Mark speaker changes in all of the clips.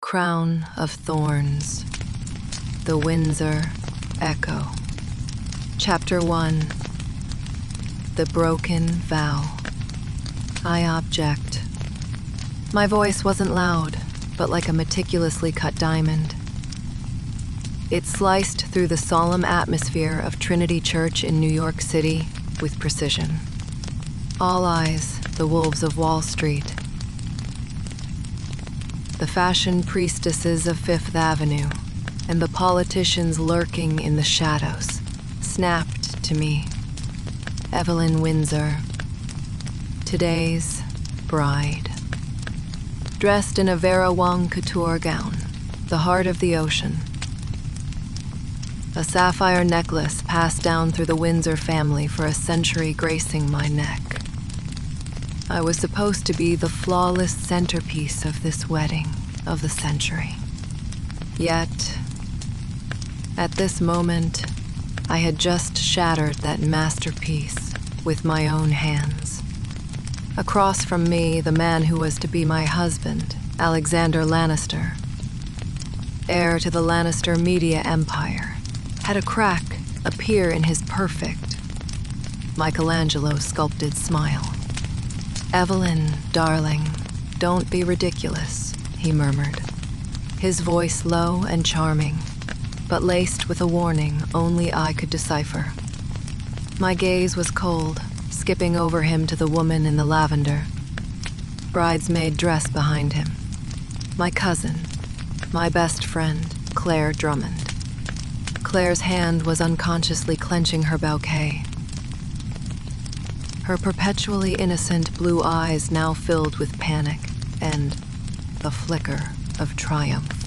Speaker 1: Crown of Thorns, The Windsor Echo. Chapter 1. The Broken Vow. I object. My voice wasn't loud, but like a meticulously cut diamond. It sliced through the solemn atmosphere of Trinity Church in New York City with precision. All eyes, the wolves of Wall Street. The fashion priestesses of Fifth Avenue and the politicians lurking in the shadows snapped to me. Evelyn Windsor, today's bride. Dressed in a Vera Wang couture gown, the heart of the ocean. A sapphire necklace passed down through the Windsor family for a century gracing my neck. I was supposed to be the flawless centerpiece of this wedding of the century. Yet, at this moment, I had just shattered that masterpiece with my own hands. Across from me, the man who was to be my husband, Alexander Lannister, heir to the Lannister media empire, had a crack appear in his perfect, Michelangelo sculpted smile. "Evelyn, darling, don't be ridiculous," he murmured, his voice low and charming, but laced with a warning only I could decipher. My gaze was cold, skipping over him to the woman in the lavender, bridesmaid dress behind him. My cousin, my best friend, Claire Drummond. Claire's hand was unconsciously clenching her bouquet. Her perpetually innocent blue eyes now filled with panic and a flicker of triumph.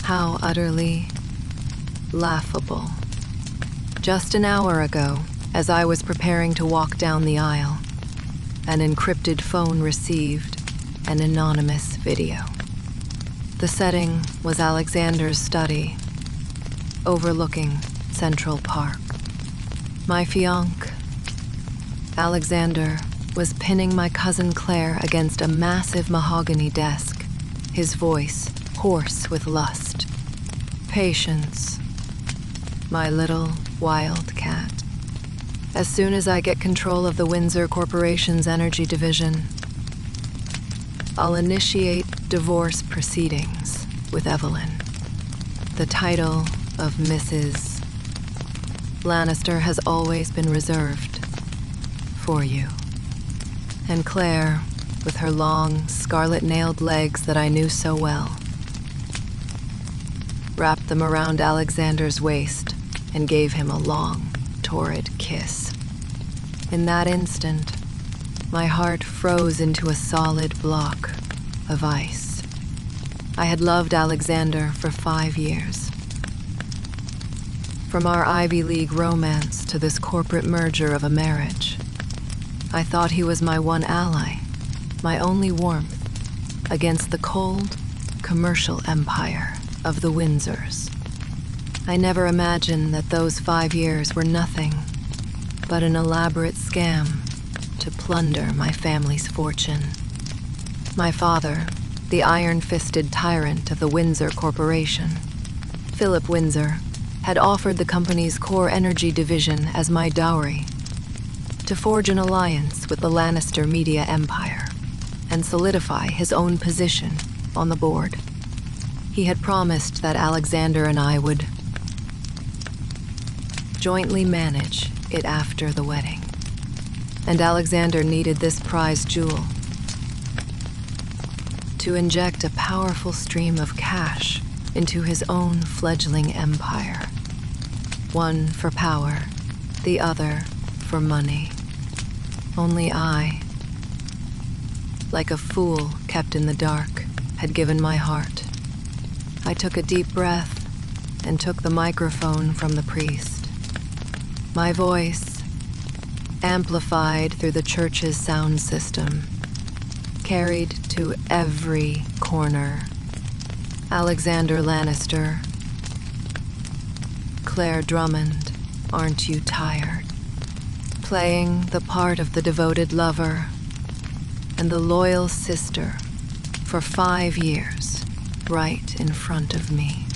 Speaker 1: How utterly laughable. Just an hour ago, as I was preparing to walk down the aisle, an encrypted phone received an anonymous video. The setting was Alexander's study, overlooking Central Park. My fiancé, Alexander, was pinning my cousin Claire against a massive mahogany desk, his voice hoarse with lust. "Patience, my little wild cat. As soon as I get control of the Windsor Corporation's energy division, I'll initiate divorce proceedings with Evelyn. The title of Mrs. Lannister has always been reserved for you." And Claire, with her long, scarlet-nailed legs that I knew so well, wrapped them around Alexander's waist and gave him a long, torrid kiss. In that instant, my heart froze into a solid block of ice. I had loved Alexander for 5 years. From our Ivy League romance to this corporate merger of a marriage, I thought he was my one ally, my only warmth, against the cold, commercial empire of the Windsors. I never imagined that those 5 years were nothing but an elaborate scam to plunder my family's fortune. My father, the iron-fisted tyrant of the Windsor Corporation, Philip Windsor, had offered the company's core energy division as my dowry, to forge an alliance with the Lannister media empire and solidify his own position on the board. He had promised that Alexander and I would jointly manage it after the wedding. And Alexander needed this prize jewel to inject a powerful stream of cash into his own fledgling empire. One for power, the other for money. Only I, like a fool kept in the dark, had given my heart. I took a deep breath and took the microphone from the priest. My voice, amplified through the church's sound system, carried to every corner. "Alexander Lannister, Claire Drummond, aren't you tired?" Playing the part of the devoted lover and the loyal sister for 5 years, right in front of me.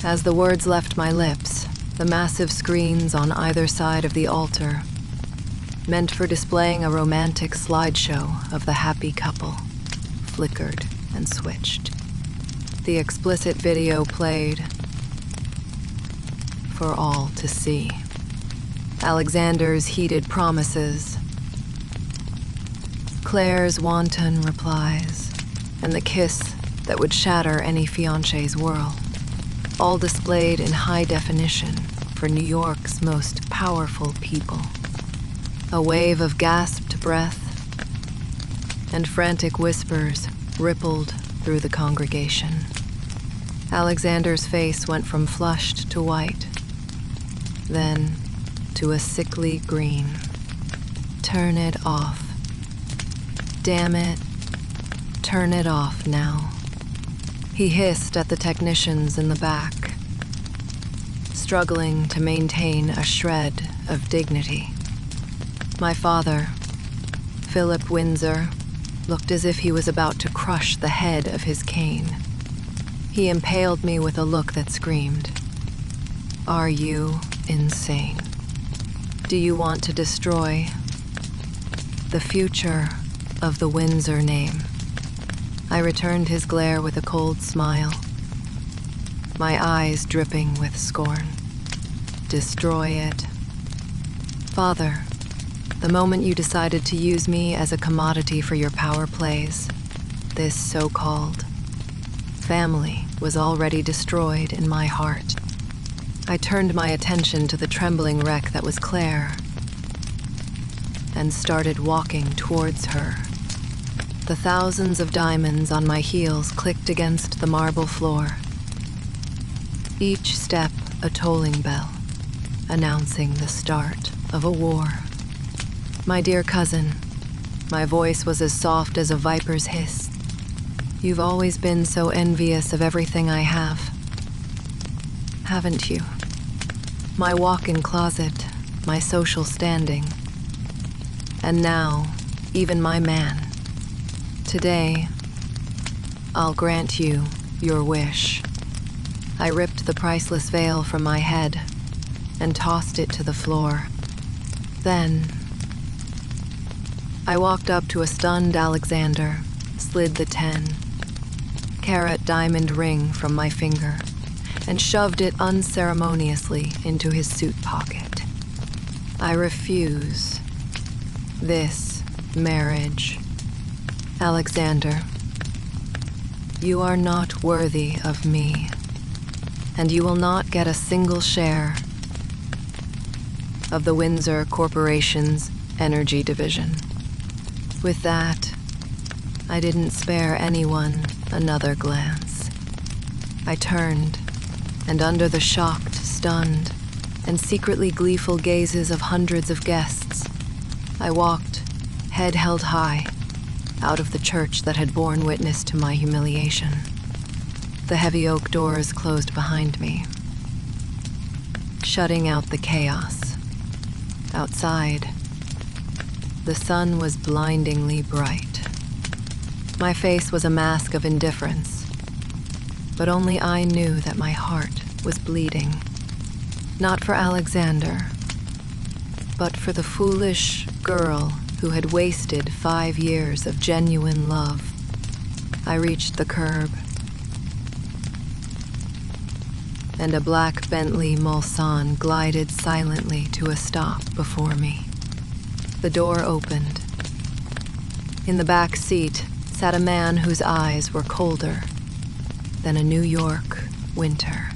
Speaker 1: As the words left my lips, the massive screens on either side of the altar, meant for displaying a romantic slideshow of the happy couple, flickered and switched. The explicit video played for all to see. Alexander's heated promises, Claire's wanton replies, and the kiss that would shatter any fiancé's world, all displayed in high definition for New York's most powerful people. A wave of gasped breath and frantic whispers rippled through the congregation. Alexander's face went from flushed to white, then to a sickly green. Turn it off. Damn it. Turn it off now. He hissed at the technicians in the back, struggling to maintain a shred of dignity. My father, Philip Windsor, looked as if he was about to crush the head of his cane. He impaled me with a look that screamed, "Are you insane? Do you want to destroy the future of the Windsor name?" I returned his glare with a cold smile, my eyes dripping with scorn. Destroy it. Father, the moment you decided to use me as a commodity for your power plays, this so-called family was already destroyed in my heart. I turned my attention to the trembling wreck that was Claire and started walking towards her. The thousands of diamonds on my heels clicked against the marble floor, each step a tolling bell, announcing the start of a war. My dear cousin, my voice was as soft as a viper's hiss. You've always been so envious of everything I have, haven't you? My walk-in closet, my social standing, and now, even my man. Today, I'll grant you your wish. I ripped the priceless veil from my head and tossed it to the floor. Then, I walked up to a stunned Alexander, slid the 10-carat diamond ring from my finger, and shoved it unceremoniously into his suit pocket. I refuse this marriage. Alexander, you are not worthy of me, and you will not get a single share of the Windsor Corporation's energy division. With that, I didn't spare anyone another glance. I turned, and under the shocked, stunned, and secretly gleeful gazes of hundreds of guests, I walked, head held high, out of the church that had borne witness to my humiliation. The heavy oak doors closed behind me, shutting out the chaos. Outside, the sun was blindingly bright. My face was a mask of indifference, but only I knew that my heart was bleeding. Not for Alexander, but for the foolish girl who had wasted 5 years of genuine love. I reached the curb, and a black Bentley Mulsanne glided silently to a stop before me. The door opened. In the back seat sat a man whose eyes were colder than a New York winter.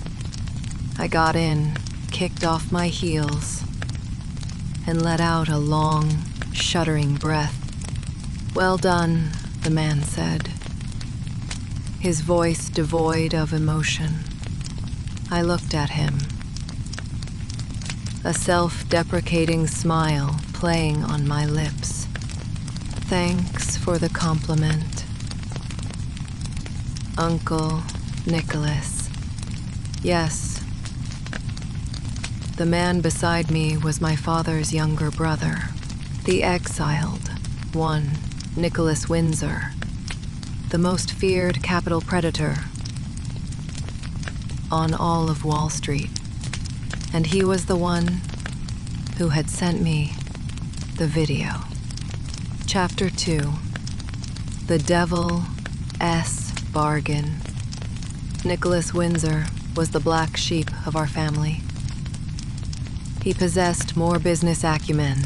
Speaker 1: I got in, kicked off my heels, and let out a long, shuddering breath. "Well done," the man said, his voice devoid of emotion. I looked at him, a self-deprecating smile playing on my lips. "Thanks for the compliment, Uncle Nicholas." Yes, the man beside me was my father's younger brother, the exiled one, Nicholas Windsor, the most feared capital predator on all of Wall Street, and he was the one who had sent me the video. Chapter 2. The Devil S. Bargain. Nicholas Windsor was the black sheep of our family. He possessed more business acumen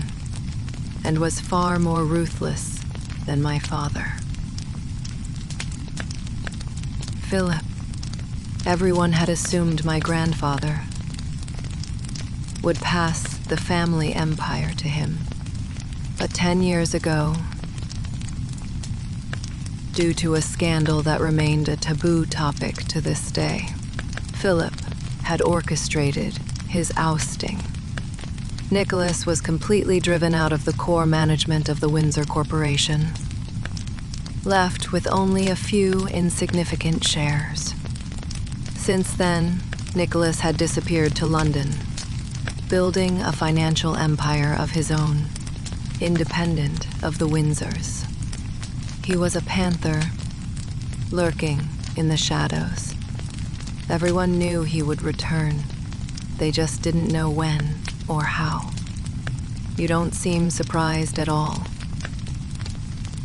Speaker 1: and was far more ruthless than my father. Philip, everyone had assumed my grandfather, would pass the family empire to him. But 10 years ago, due to a scandal that remained a taboo topic to this day, Philip had orchestrated his ousting. Nicholas was completely driven out of the core management of the Windsor Corporation, left with only a few insignificant shares. Since then, Nicholas had disappeared to London, building a financial empire of his own, independent of the Windsors. He was a panther, lurking in the shadows. Everyone knew he would return. They just didn't know when or how. You don't seem surprised at all,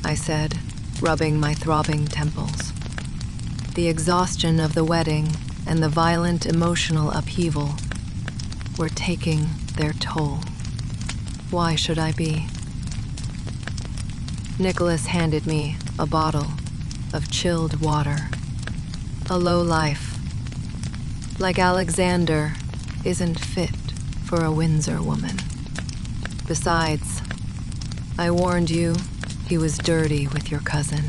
Speaker 1: I said, rubbing my throbbing temples. The exhaustion of the wedding and the violent emotional upheaval were taking their toll. Why should I be? Nicholas handed me a bottle of chilled water. A lowlife, like Alexander, isn't fit for a Windsor woman. Besides, I warned you he was dirty with your cousin.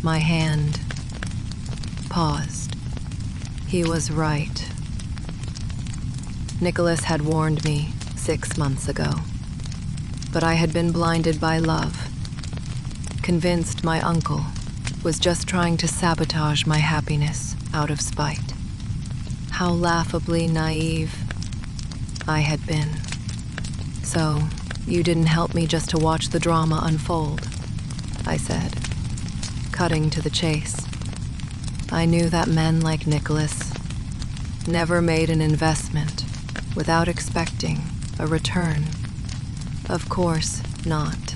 Speaker 1: My hand paused. He was right. Nicholas had warned me 6 months ago, but I had been blinded by love, convinced my uncle was just trying to sabotage my happiness out of spite. How laughably naive I had been. So, you didn't help me just to watch the drama unfold, I said, cutting to the chase. I knew that men like Nicholas never made an investment without expecting a return. Of course not.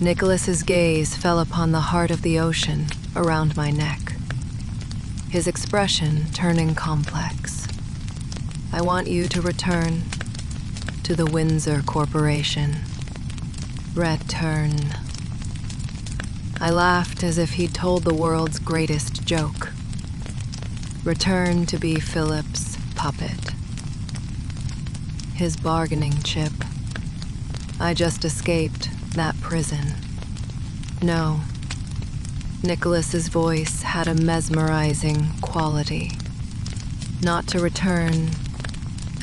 Speaker 1: Nicholas's gaze fell upon the heart of the ocean around my neck, his expression turning complex. I want you to return to the Windsor Corporation. Return. I laughed as if he'd told the world's greatest joke. Return to be Philip's puppet, his bargaining chip. I just escaped that prison. No. Nicholas's voice had a mesmerizing quality. Not to return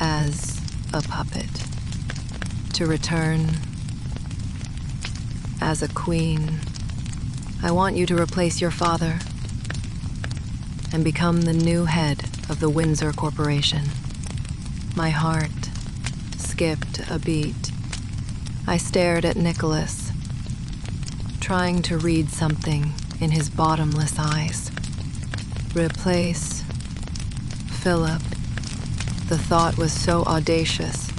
Speaker 1: as a puppet. To return as a queen. I want you to replace your father and become the new head of the Windsor Corporation. My heart skipped a beat. I stared at Nicholas, trying to read something in his bottomless eyes. Replace Philip. The thought was so audacious.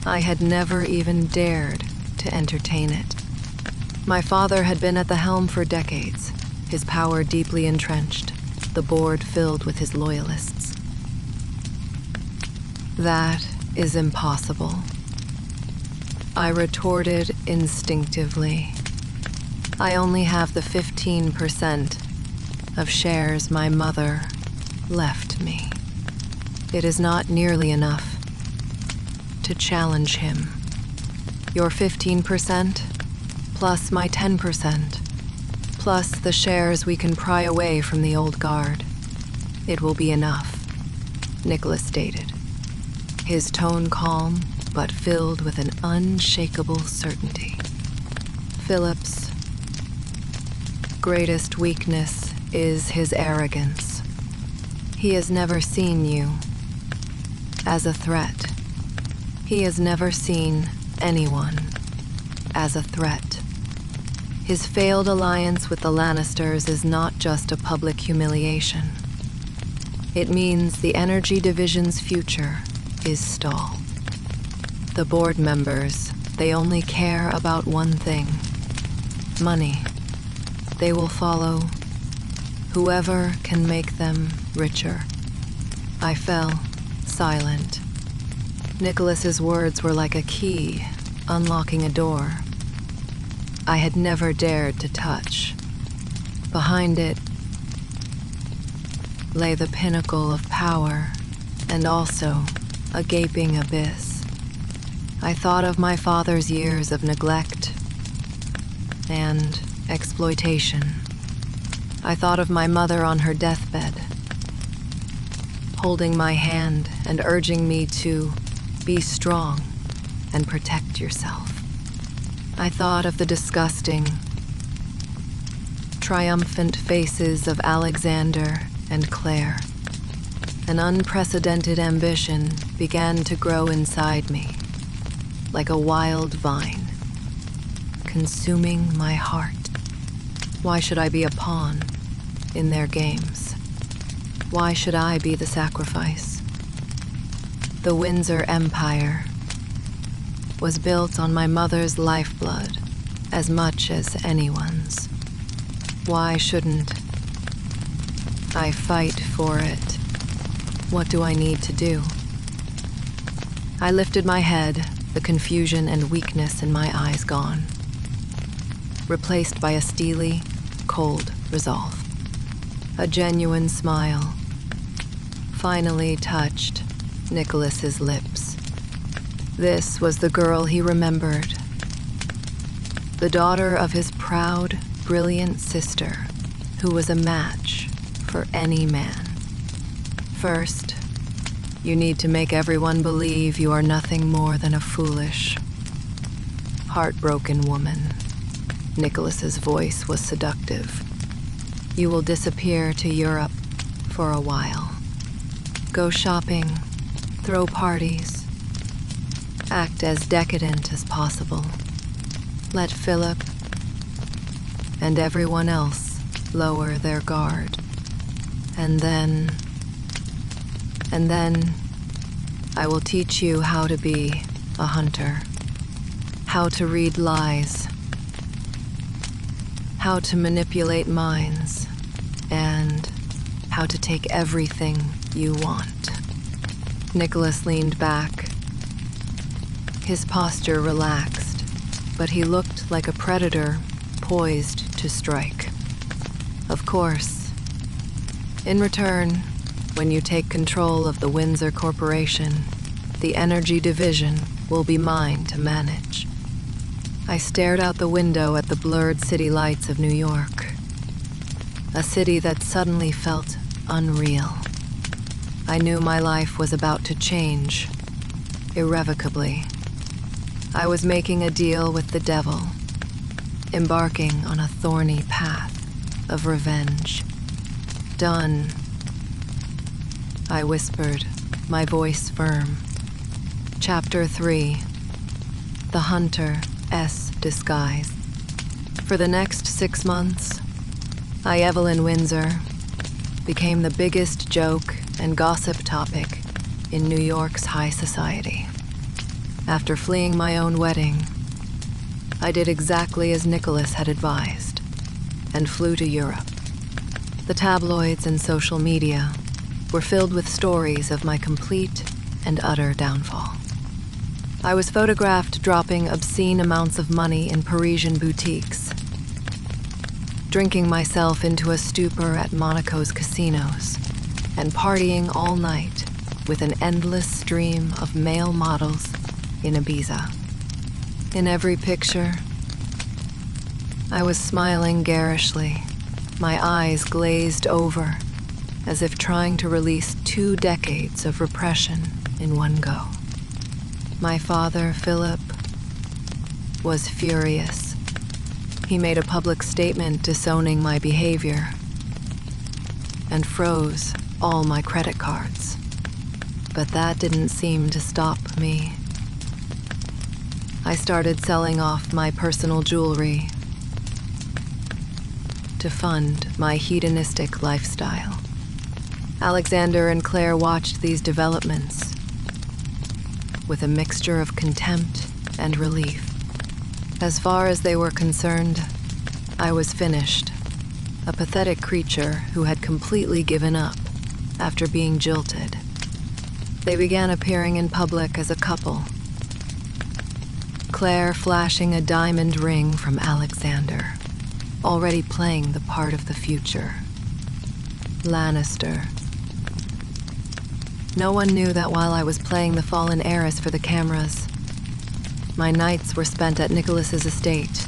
Speaker 1: I had never even dared to entertain it. My father had been at the helm for decades, his power deeply entrenched, the board filled with his loyalists. That is impossible, I retorted instinctively. I only have the 15% of shares my mother left me. It is not nearly enough to challenge him. Your 15%, plus my 10%, plus the shares we can pry away from the old guard. It will be enough, Nicholas stated, his tone calm but filled with an unshakable certainty. Philip's greatest weakness is his arrogance. He has never seen you as a threat. He has never seen anyone as a threat. His failed alliance with the Lannisters is not just a public humiliation. It means the energy division's future is stalled. The board members, they only care about one thing: money. They will follow whoever can make them richer. I fell silent. Nicholas's words were like a key, unlocking a door I had never dared to touch. Behind it lay the pinnacle of power, and also a gaping abyss. I thought of my father's years of neglect and exploitation. I thought of my mother on her deathbed, holding my hand and urging me to be strong and protect yourself. I thought of the disgusting, triumphant faces of Alexander and Claire. An unprecedented ambition began to grow inside me, like a wild vine, consuming my heart. Why should I be a pawn in their games? Why should I be the sacrifice? The Windsor Empire was built on my mother's lifeblood as much as anyone's. Why shouldn't I fight for it? What do I need to do? I lifted my head, the confusion and weakness in my eyes gone, replaced by a steely, cold resolve. A genuine smile finally touched Nicholas's lips. This was the girl he remembered, the daughter of his proud, brilliant sister, who was a match for any man. First, you need to make everyone believe you are nothing more than a foolish, heartbroken woman. Nicholas's voice was seductive. You will disappear to Europe for a while. Go shopping, throw parties, act as decadent as possible. Let Philip and everyone else lower their guard. And then I will teach you how to be a hunter, how to read lies, how to manipulate minds, and how to take everything you want. Nicholas leaned back. His posture relaxed, but he looked like a predator poised to strike. Of course, in return, when you take control of the Windsor Corporation, the energy division will be mine to manage. I stared out the window at the blurred city lights of New York, a city that suddenly felt unreal. I knew my life was about to change, irrevocably. I was making a deal with the devil, embarking on a thorny path of revenge. Done, I whispered, my voice firm. Chapter 3. The Hunter's Disguise. For the next 6 months, I, Evelyn Windsor, became the biggest joke and gossip topic in New York's high society. After fleeing my own wedding, I did exactly as Nicholas had advised, and flew to Europe. The tabloids and social media were filled with stories of my complete and utter downfall. I was photographed dropping obscene amounts of money in Parisian boutiques, drinking myself into a stupor at Monaco's casinos, and partying all night with an endless stream of male models in Ibiza. In every picture, I was smiling garishly, my eyes glazed over, as if trying to release 2 decades of repression in one go. My father, Philip, was furious. He made a public statement disowning my behavior and froze all my credit cards. But that didn't seem to stop me. I started selling off my personal jewelry to fund my hedonistic lifestyle. Alexander and Claire watched these developments with a mixture of contempt and relief. As far as they were concerned, I was finished, a pathetic creature who had completely given up after being jilted. They began appearing in public as a couple, Claire flashing a diamond ring from Alexander, already playing the part of the future. Lannister. No one knew that while I was playing the fallen heiress for the cameras, my nights were spent at Nicholas's estate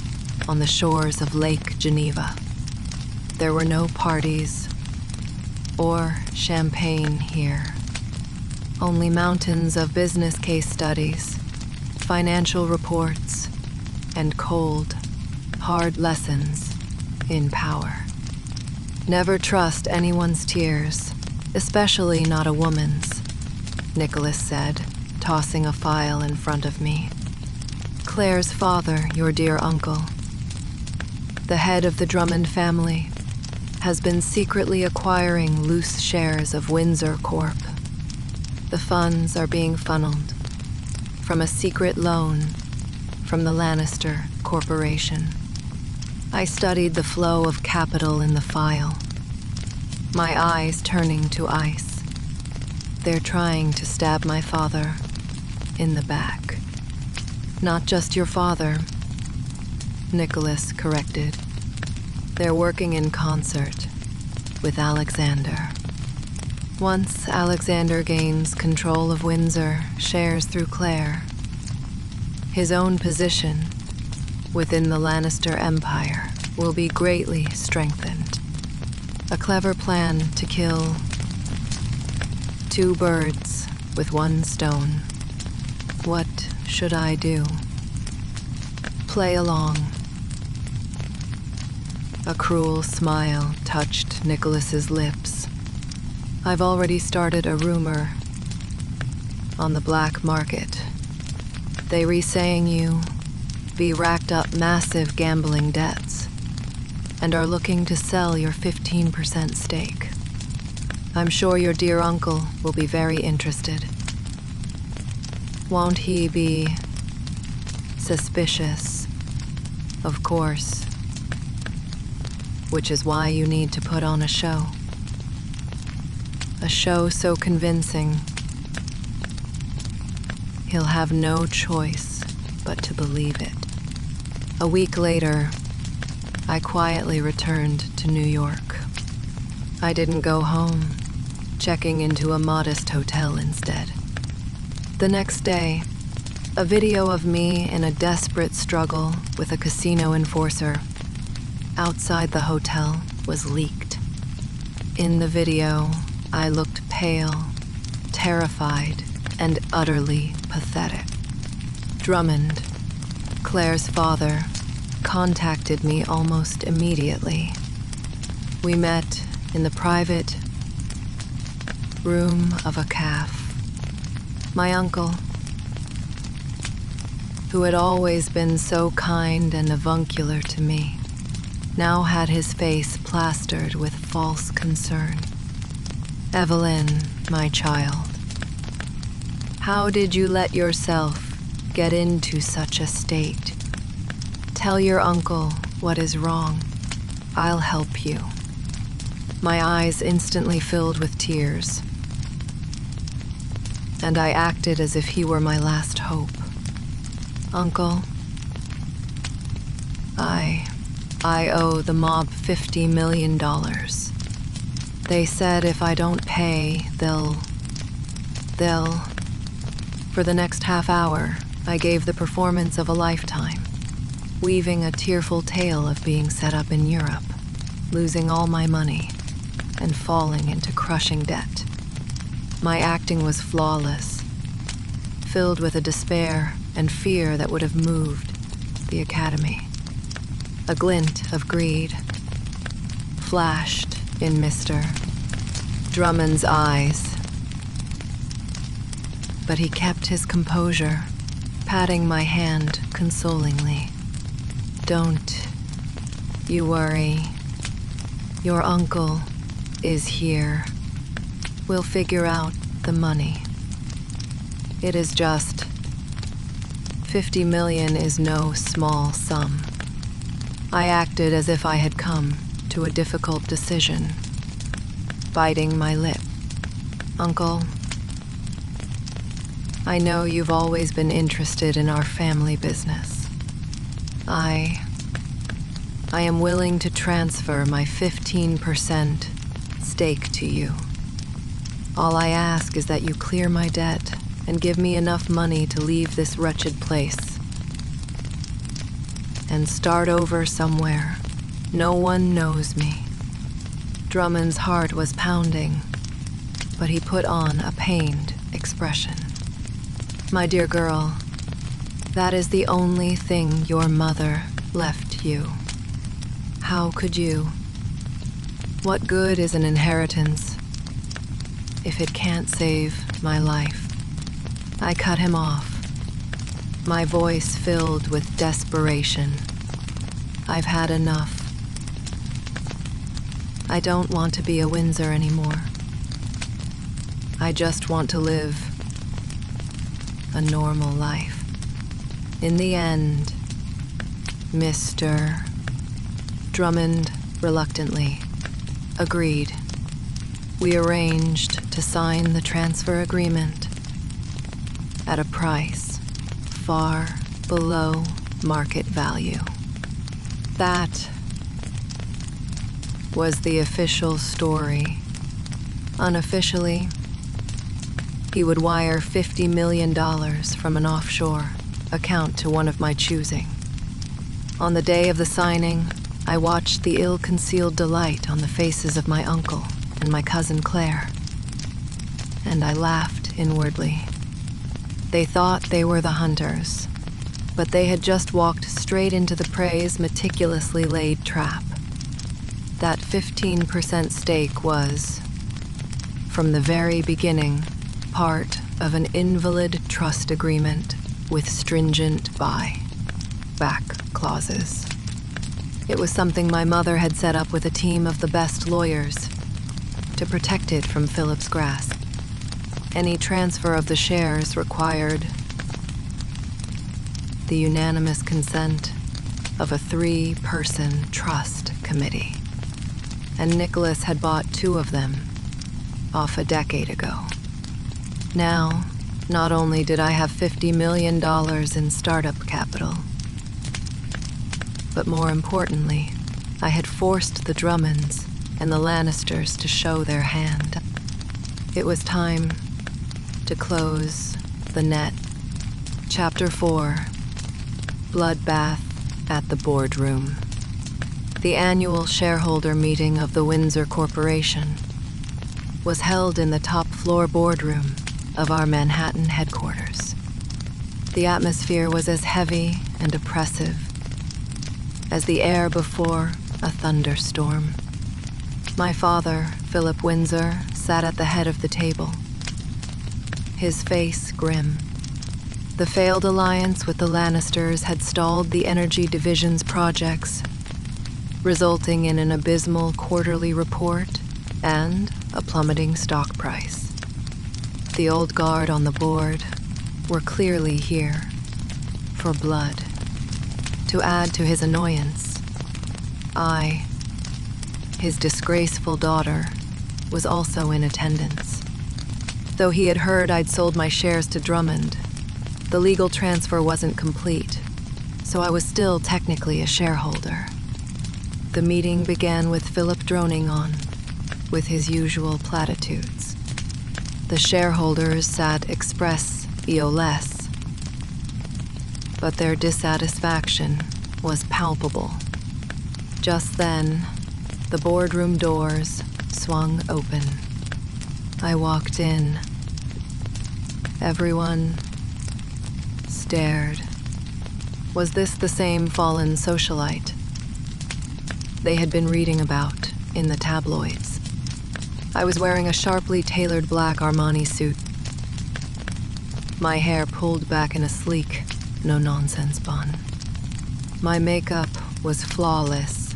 Speaker 1: on the shores of Lake Geneva. There were no parties or champagne here. Only mountains of business case studies, financial reports, and cold, hard lessons in power. Never trust anyone's tears, especially not a woman's, Nicholas said, tossing a file in front of me. Claire's father, your dear uncle, the head of the Drummond family, has been secretly acquiring loose shares of Windsor Corp. The funds are being funneled from a secret loan from the Lannister Corporation. I studied the flow of capital in the file, my eyes turning to ice. They're trying to stab my father in the back. Not just your father, Nicholas corrected. They're working in concert with Alexander. Once Alexander gains control of Windsor, shares through Claire, his own position within the Lannister Empire will be greatly strengthened. A clever plan to kill two birds with one stone. What should I do? Play along. A cruel smile touched Nicholas's lips. I've already started a rumor on the black market. They re-saying you be racked up massive gambling debts and are looking to sell your 15% stake. I'm sure your dear uncle will be very interested. Won't he be suspicious? Of course. Which is why you need to put on a show. A show so convincing, he'll have no choice but to believe it. A week later, I quietly returned to New York. I didn't go home, checking into a modest hotel instead. The next day, a video of me in a desperate struggle with a casino enforcer outside the hotel was leaked. In the video, I looked pale, terrified, and utterly pathetic. Drummond, Claire's father, contacted me almost immediately. We met in the private room of a cafe. My uncle, who had always been so kind and avuncular to me, now had his face plastered with false concern. Evelyn, my child, how did you let yourself get into such a state? Tell your uncle what is wrong. I'll help you. My eyes instantly filled with tears, and I acted as if he were my last hope. Uncle, I owe the mob $50 million. They said if I don't pay, they'll... For the next half hour, I gave the performance of a lifetime, weaving a tearful tale of being set up in Europe, losing all my money, and falling into crushing debt. My acting was flawless, filled with a despair and fear that would have moved the Academy. A glint of greed flashed in Mr. Drummond's eyes, but he kept his composure, patting my hand consolingly. Don't you worry. Your uncle is here. We'll figure out the money. It is just 50 million is no small sum. I acted as if I had come to a difficult decision, biting my lip. Uncle, I know you've always been interested in our family business. I am willing to transfer my 15% stake to you. All I ask is that you clear my debt and give me enough money to leave this wretched place and start over somewhere no one knows me. Drummond's heart was pounding, but he put on a pained expression. My dear girl, that is the only thing your mother left you. How could you? What good is an inheritance if it can't save my life? I cut him off, my voice filled with desperation. I've had enough. I don't want to be a Windsor anymore. I just want to live a normal life. In the end, Mr. Drummond reluctantly agreed. We arranged to sign the transfer agreement at a price far below market value. That was the official story. Unofficially, he would wire $50 million from an offshore account to one of my choosing. On the day of the signing, I watched the ill-concealed delight on the faces of my uncle and my cousin Claire, and I laughed inwardly. They thought they were the hunters, but they had just walked straight into the prey's meticulously laid trap. That 15% stake was, from the very beginning, part of an invalid trust agreement with stringent buy-back clauses. It was something my mother had set up with a team of the best lawyers to protect it from Philip's grasp. Any transfer of the shares required the unanimous consent of a 3-person trust committee, and Nicholas had bought 2 of them off a decade ago. Now, not only did I have $50 million in startup capital, but more importantly, I had forced the Drummonds and the Lannisters to show their hand. It was time to close the net. Chapter 4: Bloodbath at the Boardroom. The annual shareholder meeting of the Windsor Corporation was held in the top-floor boardroom of our Manhattan headquarters. The atmosphere was as heavy and oppressive as the air before a thunderstorm. My father, Philip Windsor, sat at the head of the table, his face grim. The failed alliance with the Lannisters had stalled the Energy Division's projects, resulting in an abysmal quarterly report and a plummeting stock price. The old guard on the board were clearly here for blood. To add to his annoyance, I, his disgraceful daughter, was also in attendance. Though he had heard I'd sold my shares to Drummond, the legal transfer wasn't complete, so I was still technically a shareholder. The meeting began with Philip droning on, with his usual platitudes. The shareholders sat express-EOLess, but their dissatisfaction was palpable. Just then, the boardroom doors swung open. I walked in. Everyone stared. Was this the same fallen socialite they had been reading about in the tabloids? I was wearing a sharply tailored black Armani suit, my hair pulled back in a sleek, no-nonsense bun. My makeup was flawless,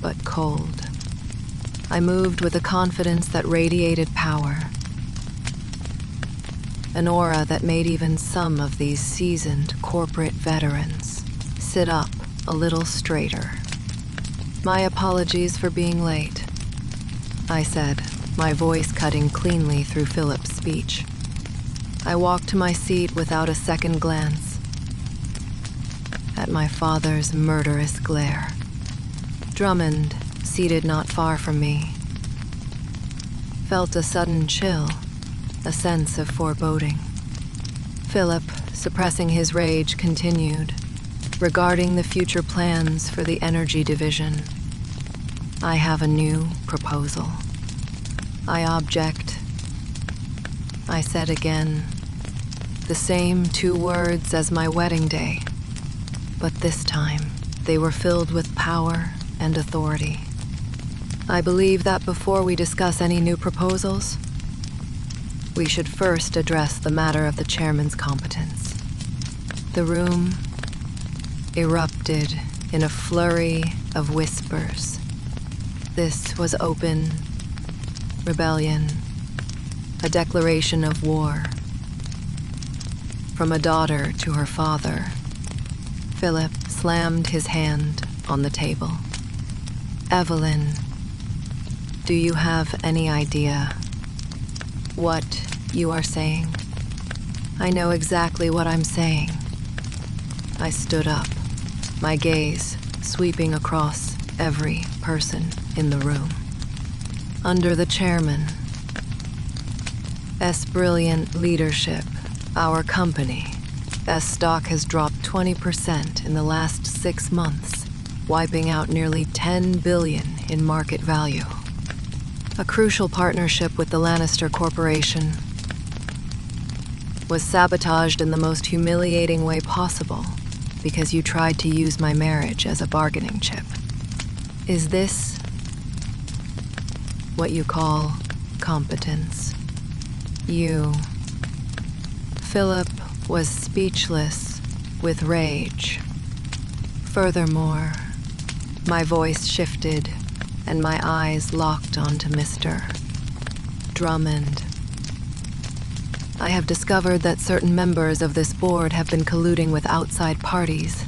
Speaker 1: but cold. I moved with a confidence that radiated power, an aura that made even some of these seasoned corporate veterans sit up a little straighter. "My apologies for being late," I said, my voice cutting cleanly through Philip's speech. I walked to my seat without a second glance at my father's murderous glare. Drummond, seated not far from me, felt a sudden chill, a sense of foreboding. Philip, suppressing his rage, continued, regarding the future plans for the energy division. "I have a new proposal." "I object," I said again, the same 2 words as my wedding day, but this time they were filled with power and authority. "I believe that before we discuss any new proposals, we should first address the matter of the chairman's competence." The room erupted in a flurry of whispers. This was open rebellion, a declaration of war. From a daughter to her father, Philip slammed his hand on the table. "Evelyn, do you have any idea what you are saying?" "I know exactly what I'm saying." I stood up, my gaze sweeping across every person in the room. Under the chairman's brilliant leadership, our company's stock has dropped 20% in the last 6 months, wiping out nearly $10 billion in market value. A crucial partnership with the Lannister Corporation was sabotaged in the most humiliating way possible because you tried to use my marriage as a bargaining chip. Is this what you call competence? Philip was speechless with rage. Furthermore, my voice shifted and my eyes locked onto Mr. Drummond. "I have discovered that certain members of this board have been colluding with outside parties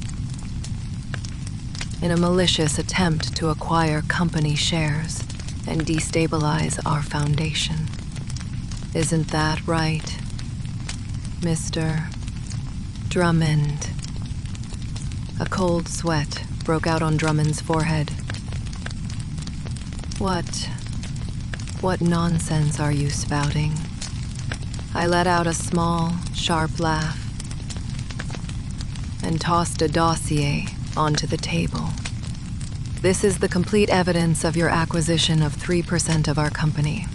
Speaker 1: in a malicious attempt to acquire company shares and destabilize our foundation. Isn't that right, Mr. Drummond?" A cold sweat broke out on Drummond's forehead. What nonsense are you spouting?" I let out a small, sharp laugh and tossed a dossier onto the table. "This is the complete evidence of your acquisition of 3% of our company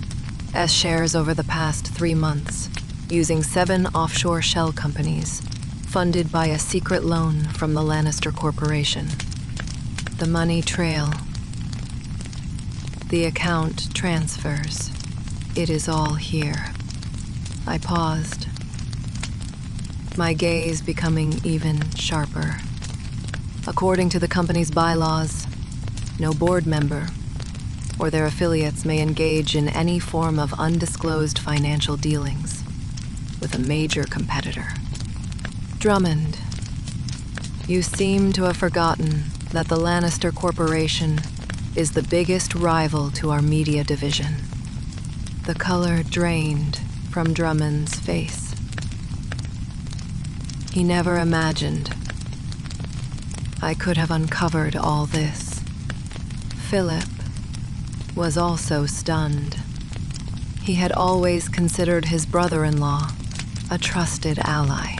Speaker 1: as shares over the past 3 months, using 7 offshore shell companies funded by a secret loan from the Lannister Corporation. The money trail, the account transfers, it is all here." I paused, my gaze becoming even sharper. According to the company's bylaws, no board member or their affiliates may engage in any form of undisclosed financial dealings with a major competitor. "Drummond, you seem to have forgotten that the Lannister Corporation is the biggest rival to our media division." The color drained from Drummond's face. He never imagined I could have uncovered all this. Philip was also stunned. He had always considered his brother-in-law a trusted ally,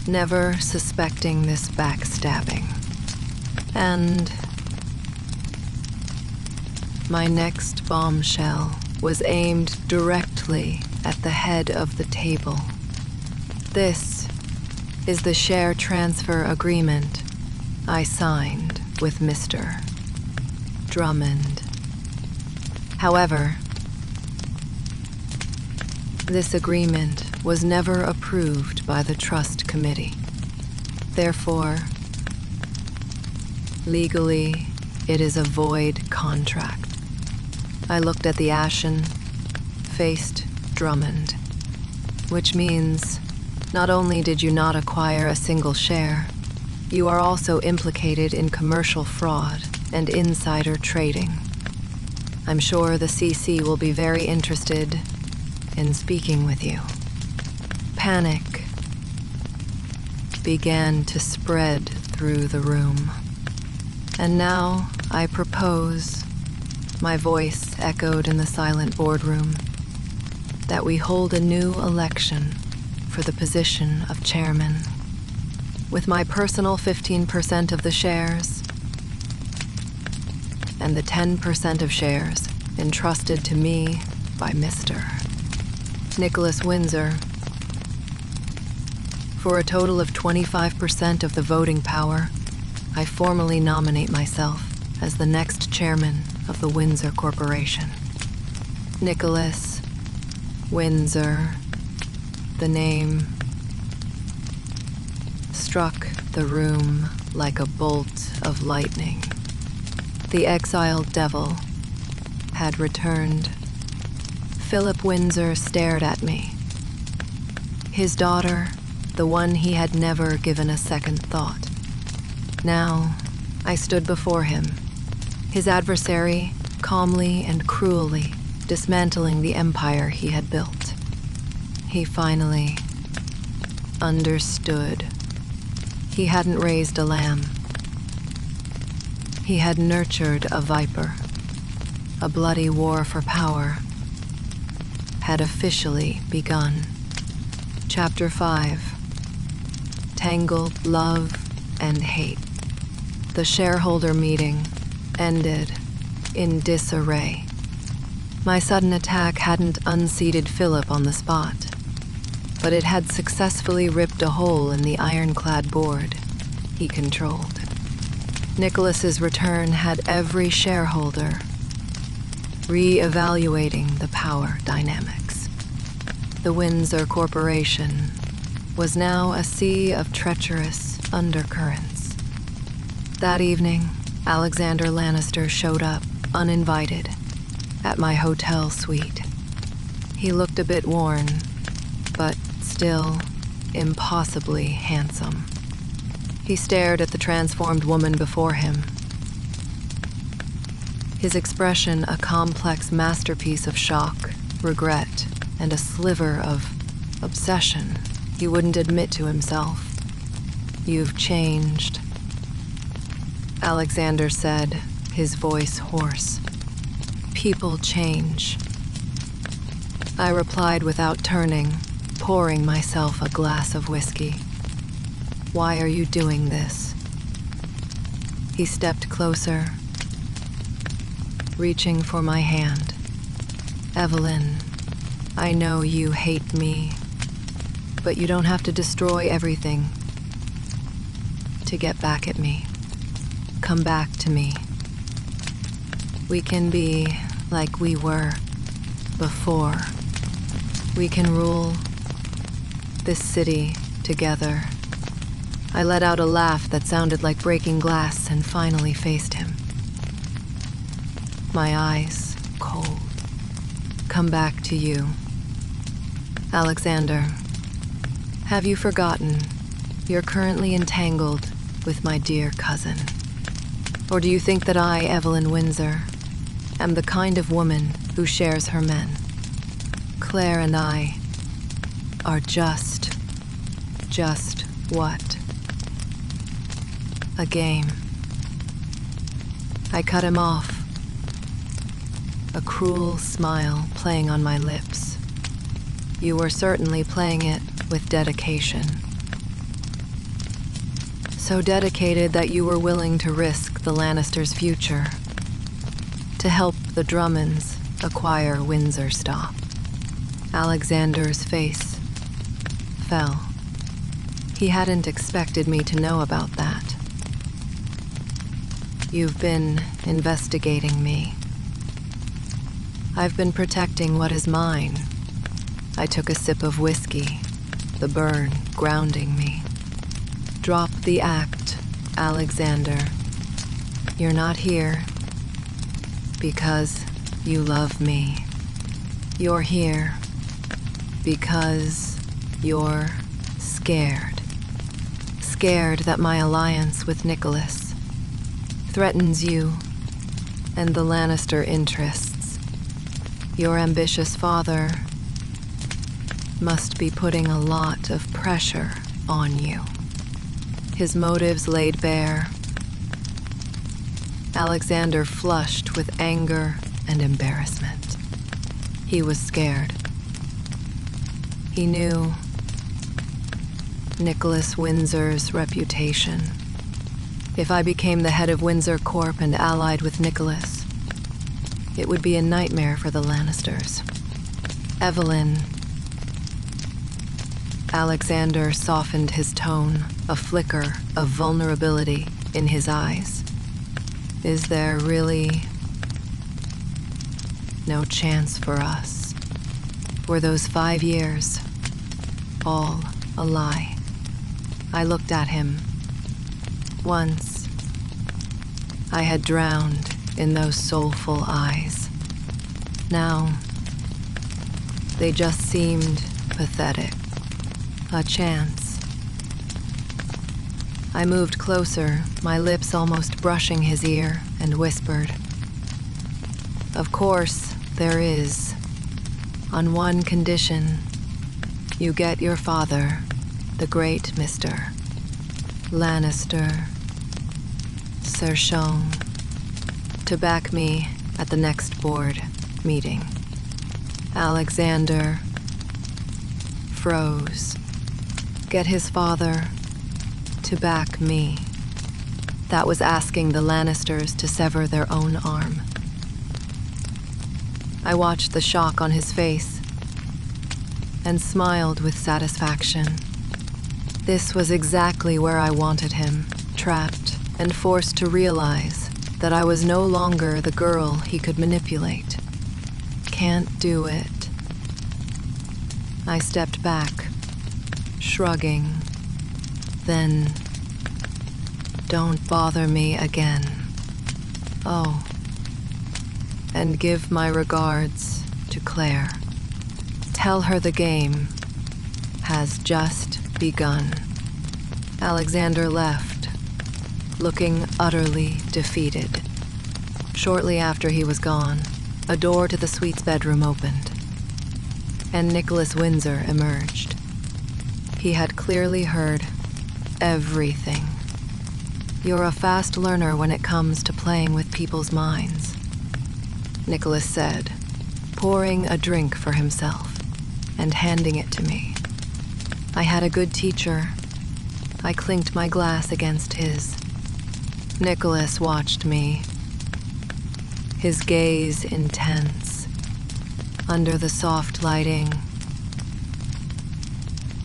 Speaker 1: never suspecting this backstabbing. And my next bombshell was aimed directly at the head of the table. "This is the share transfer agreement I signed with Mr. Drummond. However, this agreement was never approved by the Trust Committee. Therefore, legally, it is a void contract. I looked at the ashen-faced Drummond, which means not only did you not acquire a single share, you are also implicated in commercial fraud and insider trading. I'm sure the CC will be very interested in speaking with you. Panic began to spread through the room. And now I propose, my voice echoed in the silent boardroom, that we hold a new election for the position of chairman. With my personal 15% of the shares and the 10% of shares entrusted to me by Mr. Nicholas Windsor, for a total of 25% of the voting power, I formally nominate myself as the next chairman of the Windsor Corporation. Nicholas Windsor, the name, struck the room like a bolt of lightning. The exiled devil had returned. Philip Windsor stared at me. His daughter, the one he had never given a second thought. Now, I stood before him, his adversary, calmly and cruelly dismantling the empire he had built. He finally understood. He hadn't raised a lamb. He had nurtured a viper. A bloody war for power had officially begun. Chapter 5. Tangled love and hate. The shareholder meeting ended in disarray. My sudden attack hadn't unseated Philip on the spot, but it had successfully ripped a hole in the ironclad board he controlled. Nicholas's return had every shareholder re-evaluating the power dynamics. The Windsor Corporation was now a sea of treacherous undercurrents. That evening, Alexander Lannister showed up, uninvited, at my hotel suite. He looked a bit worn, but still impossibly handsome. He stared at the transformed woman before him, his expression a complex masterpiece of shock, regret, and a sliver of obsession he wouldn't admit to himself. "You've changed," Alexander said, his voice hoarse. "People change." I replied without turning, pouring myself a glass of whiskey. "Why are you doing this?" He stepped closer, reaching for my hand. "Evelyn, I know you hate me, but you don't have to destroy everything to get back at me. Come back to me. We can be like we were before. We can rule this city together." I let out a laugh that sounded like breaking glass and finally faced him. My eyes cold. "Come back to you. Alexander, have you forgotten you're currently entangled with my dear cousin? Or do you think that I, Evelyn Windsor, am the kind of woman who shares her men? Claire and I are just what? A game." I cut him off, a cruel smile playing on my lips. "You were certainly playing it with dedication. So dedicated that you were willing to risk the Lannisters' future to help the Drummonds acquire Windsor stock." Alexander's face fell. He hadn't expected me to know about that. "You've been investigating me. I've been protecting what is mine." I took a sip of whiskey, the burn grounding me. "Drop the act, Alexander. You're not here because you love me. You're here because you're scared. Scared that my alliance with Nicholas threatens you and the Lannister interests. Your ambitious father must be putting a lot of pressure on you. His motives laid bare. Alexander flushed with anger and embarrassment. He was scared. He knew Nicholas Windsor's reputation. If I became the head of Windsor Corp and allied with Nicholas, it would be a nightmare for the Lannisters. Evelyn. Alexander softened his tone, a flicker of vulnerability in his eyes. Is there really no chance for us? Were those 5 years all a lie? I looked at him. Once, I had drowned in those soulful eyes. Now, they just seemed pathetic. A chance. I moved closer, my lips almost brushing his ear, and whispered, "Of course, there is. On one condition, you get your father, the great Mr. Lannister, Sershon, to back me at the next board meeting." Alexander froze. Get his father to back me. That was asking the Lannisters to sever their own arm. I watched the shock on his face and smiled with satisfaction. This was exactly where I wanted him, trapped and forced to realize that I was no longer the girl he could manipulate. Can't do it. I stepped back, shrugging. Then, don't bother me again. Oh, and give my regards to Claire. Tell her the game has just begun. Alexander left, looking utterly defeated. Shortly after he was gone, a door to the suite's bedroom opened, and Nicholas Windsor emerged. He had clearly heard everything. You're a fast learner when it comes to playing with people's minds, Nicholas said, pouring a drink for himself and handing it to me. I had a good teacher. I clinked my glass against his. Nicholas watched me, his gaze intense. Under the soft lighting,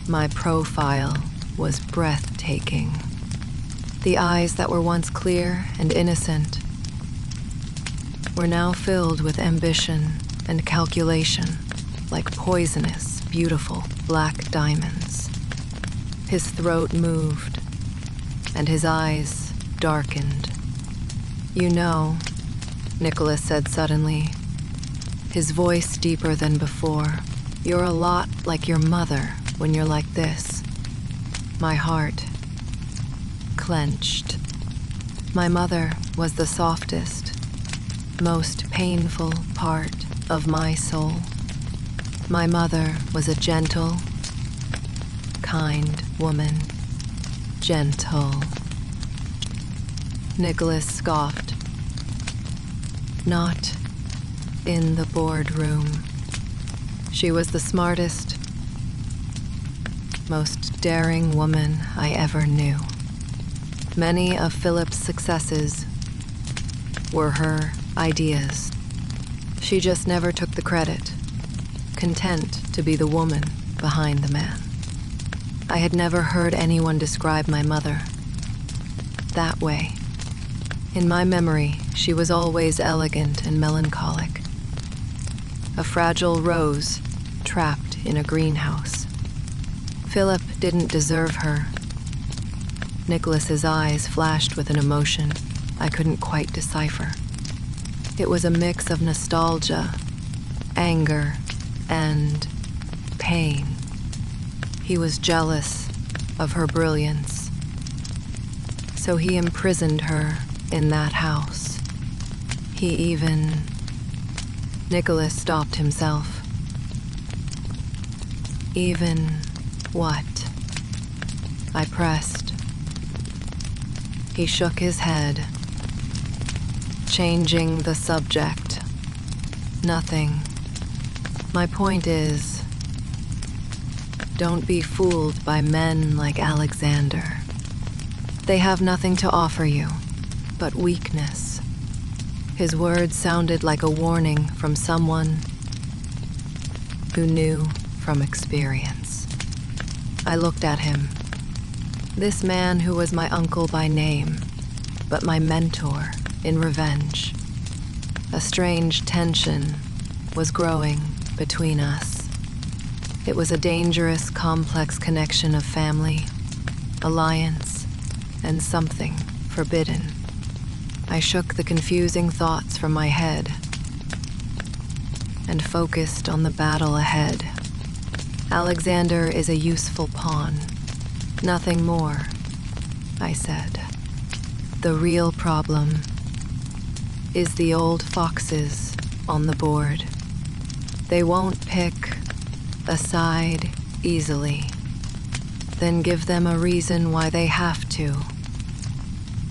Speaker 1: my profile was breathtaking. The eyes that were once clear and innocent were now filled with ambition and calculation, like poisonous, beautiful black diamonds. His throat moved, and his eyes darkened. "You know," Nicholas said suddenly, his voice deeper than before, "you're a lot like your mother when you're like this." My heart clenched. My mother was the softest, most painful part of my soul. My mother was a gentle, kind woman. Gentle. Nicholas scoffed. Not in the boardroom. She was the smartest, most daring woman I ever knew. Many of Philip's successes were her ideas. She just never took the credit, content to be the woman behind the man. I had never heard anyone describe my mother that way. In my memory, she was always elegant and melancholic. A fragile rose trapped in a greenhouse. Philip didn't deserve her. Nicholas's eyes flashed with an emotion I couldn't quite decipher. It was a mix of nostalgia, anger, and pain. He was jealous of her brilliance, so he imprisoned her in that house. He even... Nicholas stopped himself. Even what? I pressed. He shook his head, changing the subject. Nothing. My point is, don't be fooled by men like Alexander. They have nothing to offer you but weakness. His words sounded like a warning from someone who knew from experience. I looked at him. This man who was my uncle by name, but my mentor in revenge. A strange tension was growing between us. It was a dangerous, complex connection of family, alliance, and something forbidden. I shook the confusing thoughts from my head and focused on the battle ahead. Alexander is a useful pawn, nothing more, I said. The real problem is the old foxes on the board. They won't pick a side easily. Then give them a reason why they have to.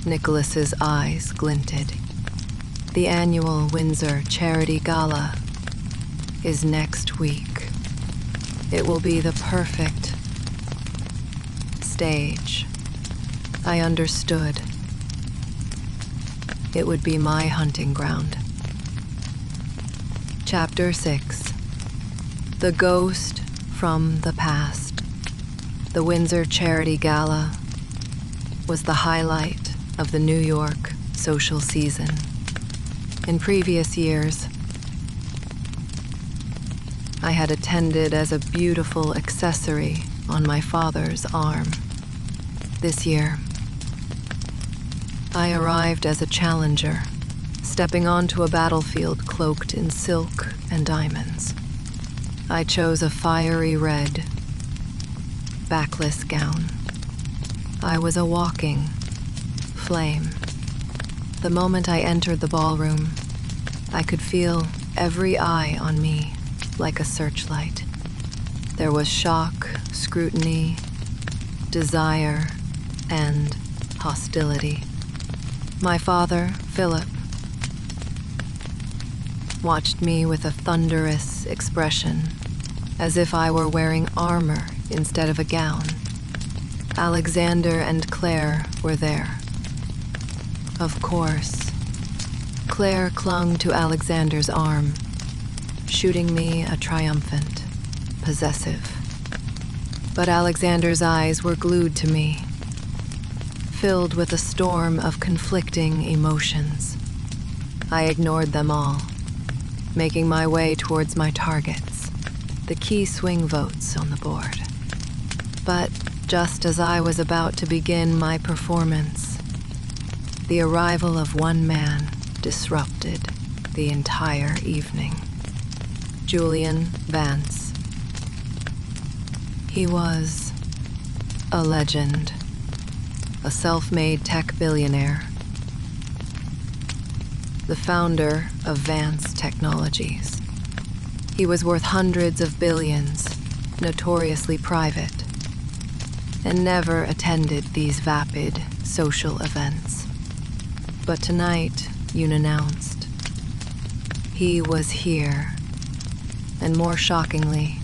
Speaker 1: Nicholas's eyes glinted. The annual Windsor Charity Gala is next week. It will be the perfect stage. I understood. It would be my hunting ground. Chapter 6. The Ghost from the Past. The Windsor Charity Gala was the highlight of the New York social season. In previous years, I had attended as a beautiful accessory on my father's arm. This year, I arrived as a challenger, stepping onto a battlefield cloaked in silk and diamonds. I chose a fiery red, backless gown. I was a walking flame. The moment I entered the ballroom, I could feel every eye on me like a searchlight. There was shock, scrutiny, desire, and hostility. My father, Philip, watched me with a thunderous expression, as if I were wearing armor instead of a gown. Alexander and Claire were there. Of course. Claire clung to Alexander's arm, shooting me a triumphant, possessive. But Alexander's eyes were glued to me, filled with a storm of conflicting emotions. I ignored them all, making my way towards my targets, the key swing votes on the board. But just as I was about to begin my performance, the arrival of one man disrupted the entire evening. Julian Vance. He was a legend, a self-made tech billionaire, the founder of Vance Technologies. He was worth hundreds of billions, notoriously private, and never attended these vapid social events. But tonight, Yoon announced, he was here, and more shockingly,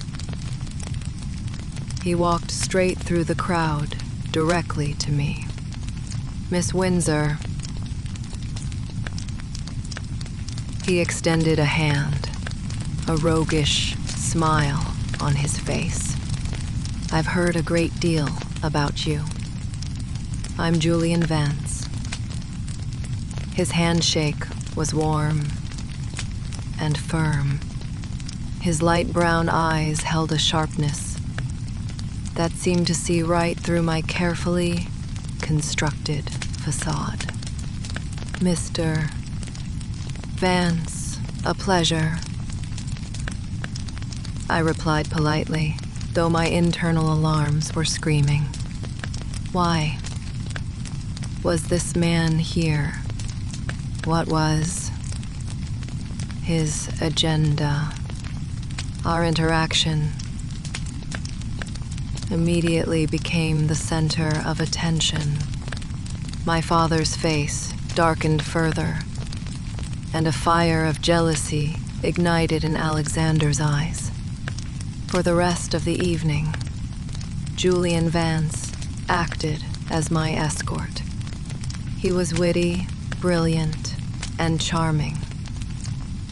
Speaker 1: he walked straight through the crowd, directly to me. Miss Windsor. He extended a hand, a roguish smile on his face. I've heard a great deal about you. I'm Julian Vance. His handshake was warm and firm. His light brown eyes held a sharpness that seemed to see right through my carefully constructed facade. Mr. Vance, a pleasure. I replied politely, though my internal alarms were screaming. Why? Was this man here? What was his agenda? Our interaction immediately became the center of attention. My father's face darkened further, and a fire of jealousy ignited in Alexander's eyes. For the rest of the evening, Julian Vance acted as my escort. He was witty, brilliant, and charming.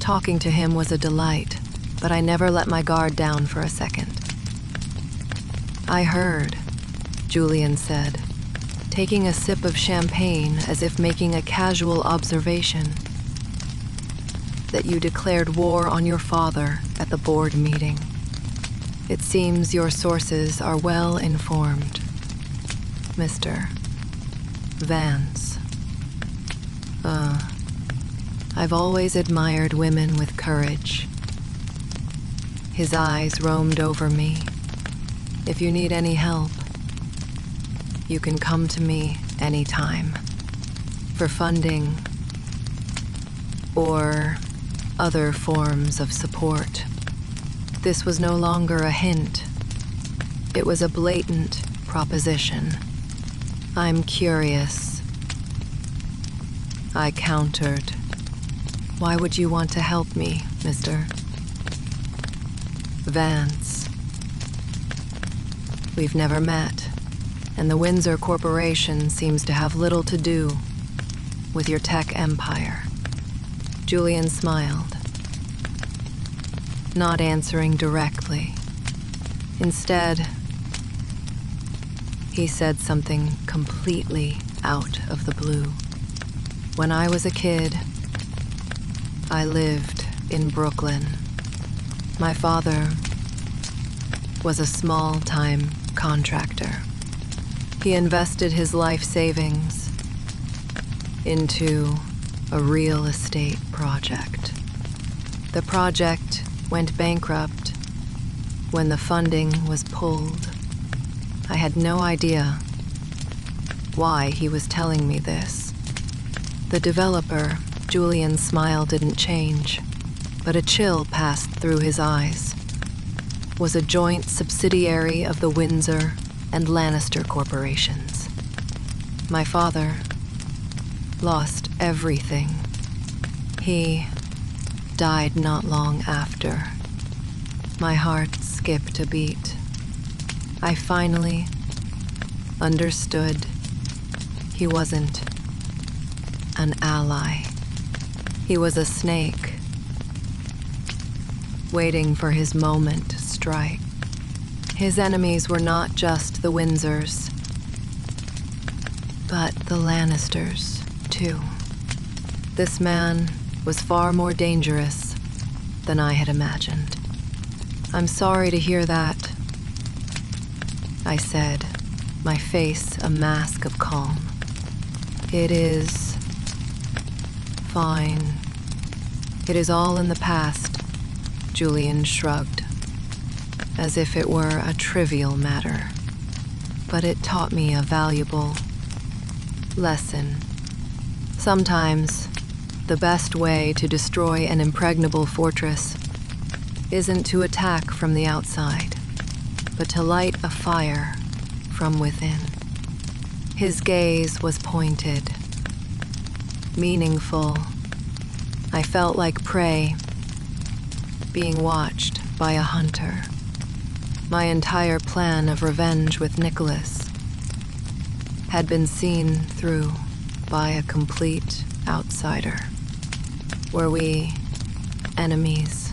Speaker 1: Talking to him was a delight, but I never let my guard down for a second. "I heard," Julian said, taking a sip of champagne as if making a casual observation, "that you declared war on your father at the board meeting. It seems your sources are well informed, Mr. Vance." I've always admired women with courage. His eyes roamed over me. "If you need any help, you can come to me anytime. For funding or other forms of support." This was no longer a hint. It was a blatant proposition. "I'm curious," I countered. "Why would you want to help me, Mr. Vance? We've never met, and the Windsor Corporation seems to have little to do with your tech empire." Julian smiled, not answering directly. Instead, he said something completely out of the blue. "When I was a kid, I lived in Brooklyn. My father was a small-time contractor. He invested his life savings into a real estate project. The project went bankrupt when the funding was pulled. I had no idea why he was telling me this. The developer, Julian's smile didn't change, but a chill passed through his eyes, was a joint subsidiary of the Windsor and Lannister corporations. My father lost everything. He died not long after. My heart skipped a beat. I finally understood he wasn't an ally. He was a snake, waiting for his moment to strike. His enemies were not just the Windsors, but the Lannisters, too. This man was far more dangerous than I had imagined. "I'm sorry to hear that," I said, my face a mask of calm. "It is fine. It is all in the past," Julian shrugged, as if it were a trivial matter. "But it taught me a valuable lesson. Sometimes the best way to destroy an impregnable fortress isn't to attack from the outside, but to light a fire from within." His gaze was pointed, meaningful. I felt like prey being watched by a hunter. My entire plan of revenge with Nicholas had been seen through by a complete outsider. Were we enemies?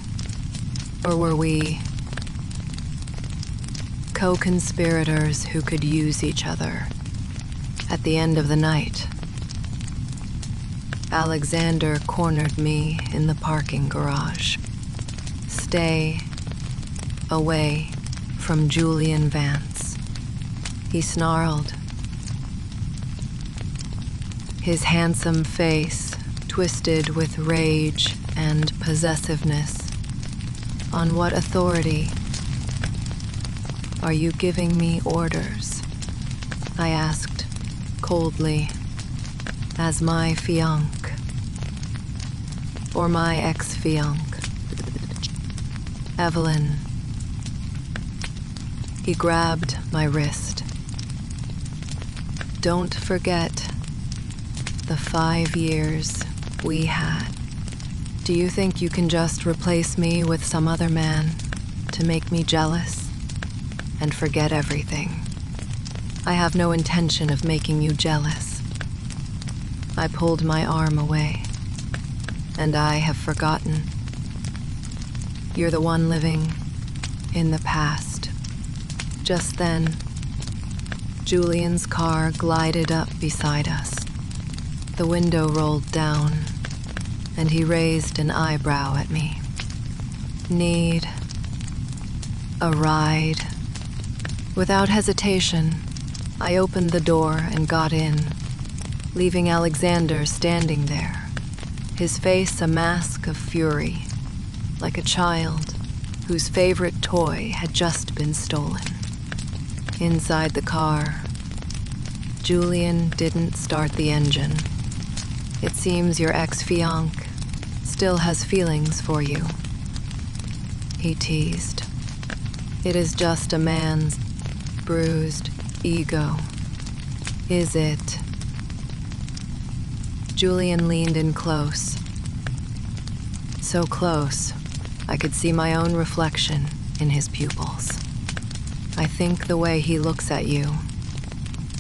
Speaker 1: Or were we co-conspirators who could use each other? At the end of the night, Alexander cornered me in the parking garage. "Stay away from Julian Vance," he snarled. His handsome face twisted with rage and possessiveness. On what authority are you giving me orders? I asked, coldly, as my fiancé, or my ex-fiancé, Evelyn. He grabbed my wrist. Don't forget the 5 years we had. Do you think you can just replace me with some other man to make me jealous and forget everything? I have no intention of making you jealous. I pulled my arm away, and I have forgotten. You're the one living in the past. Just then, Julian's car glided up beside us. The window rolled down, and he raised an eyebrow at me. Need a ride? Without hesitation, I opened the door and got in, leaving Alexander standing there, his face a mask of fury, like a child whose favorite toy had just been stolen. Inside the car, Julian didn't start the engine. It seems your ex-fiancé still has feelings for you, he teased. It is just a man's bruised ego. Is it? Julian leaned in close. So close, I could see my own reflection in his pupils. I think the way he looks at you,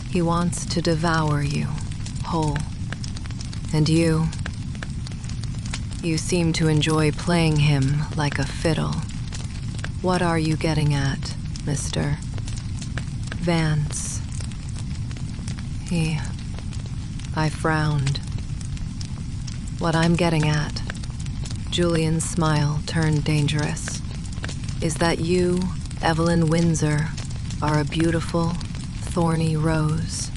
Speaker 1: he wants to devour you whole. And you seem to enjoy playing him like a fiddle. What are you getting at, Mr. Vance? I frowned. What I'm getting at, Julian's smile turned dangerous, is that you, Evelyn Windsor, are a beautiful, thorny rose.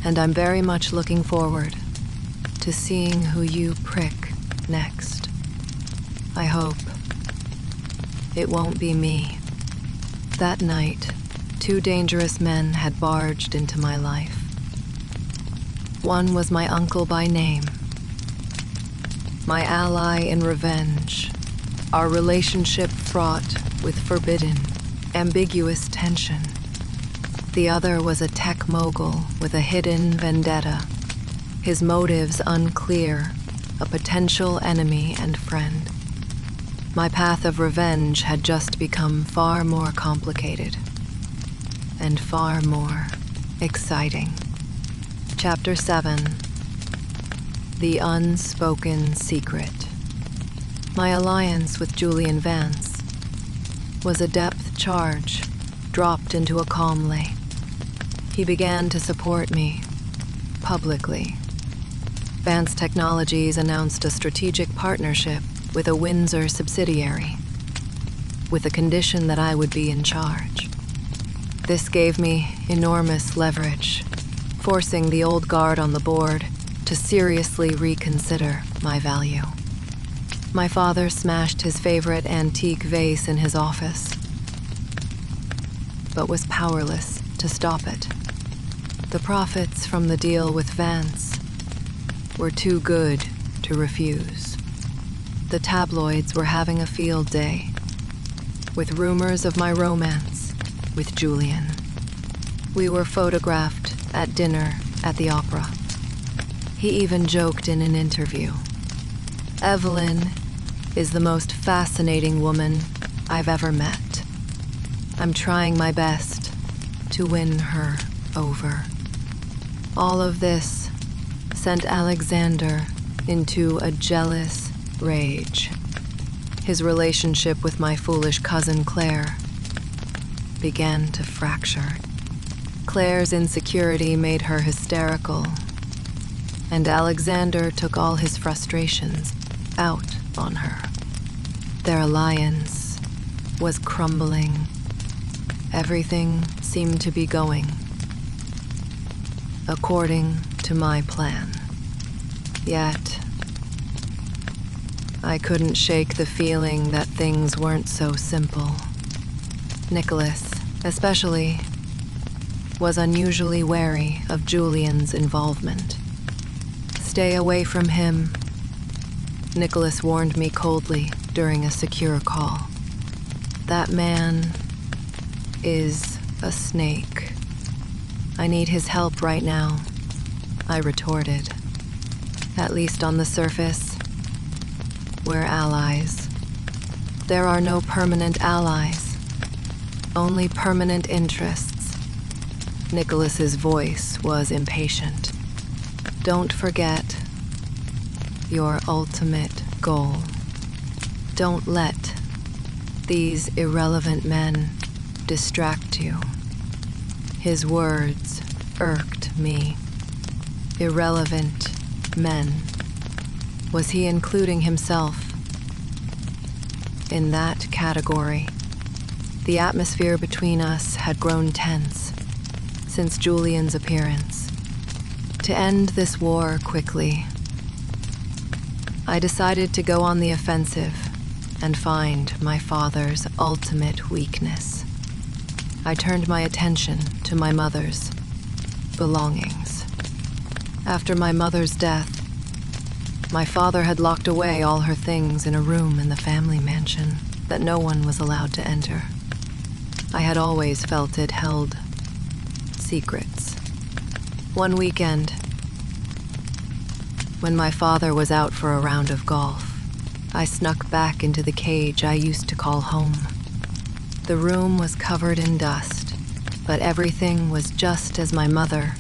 Speaker 1: And I'm very much looking forward to seeing who you prick next. I hope it won't be me. That night, 2 dangerous men had barged into my life. One was my uncle by name, my ally in revenge, our relationship fraught with forbidden, ambiguous tension. The other was a tech mogul with a hidden vendetta, his motives unclear, a potential enemy and friend. My path of revenge had just become far more complicated and far more exciting. Chapter 7. The Unspoken Secret. My alliance with Julian Vance was a depth charge dropped into a calm lake. He began to support me publicly. Vance Technologies announced a strategic partnership with a Windsor subsidiary, with the condition that I would be in charge. This gave me enormous leverage, forcing the old guard on the board to seriously reconsider my value. My father smashed his favorite antique vase in his office, but was powerless to stop it. The profits from the deal with Vance were too good to refuse. The tabloids were having a field day, with rumors of my romance with Julian. We were photographed at dinner at the opera. He even joked in an interview, "Evelyn is the most fascinating woman I've ever met. I'm trying my best to win her over." All of this sent Alexander into a jealous rage. His relationship with my foolish cousin Claire began to fracture. Claire's insecurity made her hysterical, and Alexander took all his frustrations out on her. Their alliance was crumbling. Everything seemed to be going according to my plan. Yet, I couldn't shake the feeling that things weren't so simple. Nicholas, especially, was unusually wary of Julian's involvement. Stay away from him, Nicholas warned me coldly during a secure call. That man is a snake. I need his help right now, I retorted. At least on the surface, we're allies. There are no permanent allies, only permanent interests. Nicholas's voice was impatient. Don't forget your ultimate goal. Don't let these irrelevant men distract you. His words irked me. Irrelevant men. Was he including himself in that category? The atmosphere between us had grown tense since Julian's appearance. To end this war quickly, I decided to go on the offensive and find my father's ultimate weakness. I turned my attention to my mother's belongings. After my mother's death, my father had locked away all her things in a room in the family mansion that no one was allowed to enter. I had always felt it held secrets. One weekend, when my father was out for a round of golf, I snuck back into the cage I used to call home. The room was covered in dust, but everything was just as my mother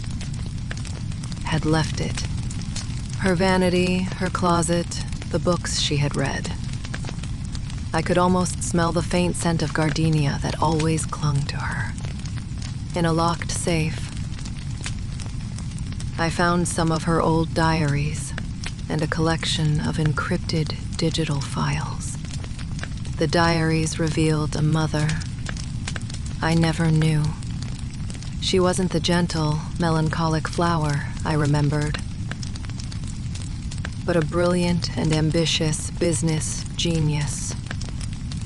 Speaker 1: had left it. Her vanity, her closet, the books she had read. I could almost smell the faint scent of gardenia that always clung to her. In a locked safe, I found some of her old diaries and a collection of encrypted digital files. The diaries revealed a mother I never knew. She wasn't the gentle, melancholic flower I remembered, but a brilliant and ambitious business genius.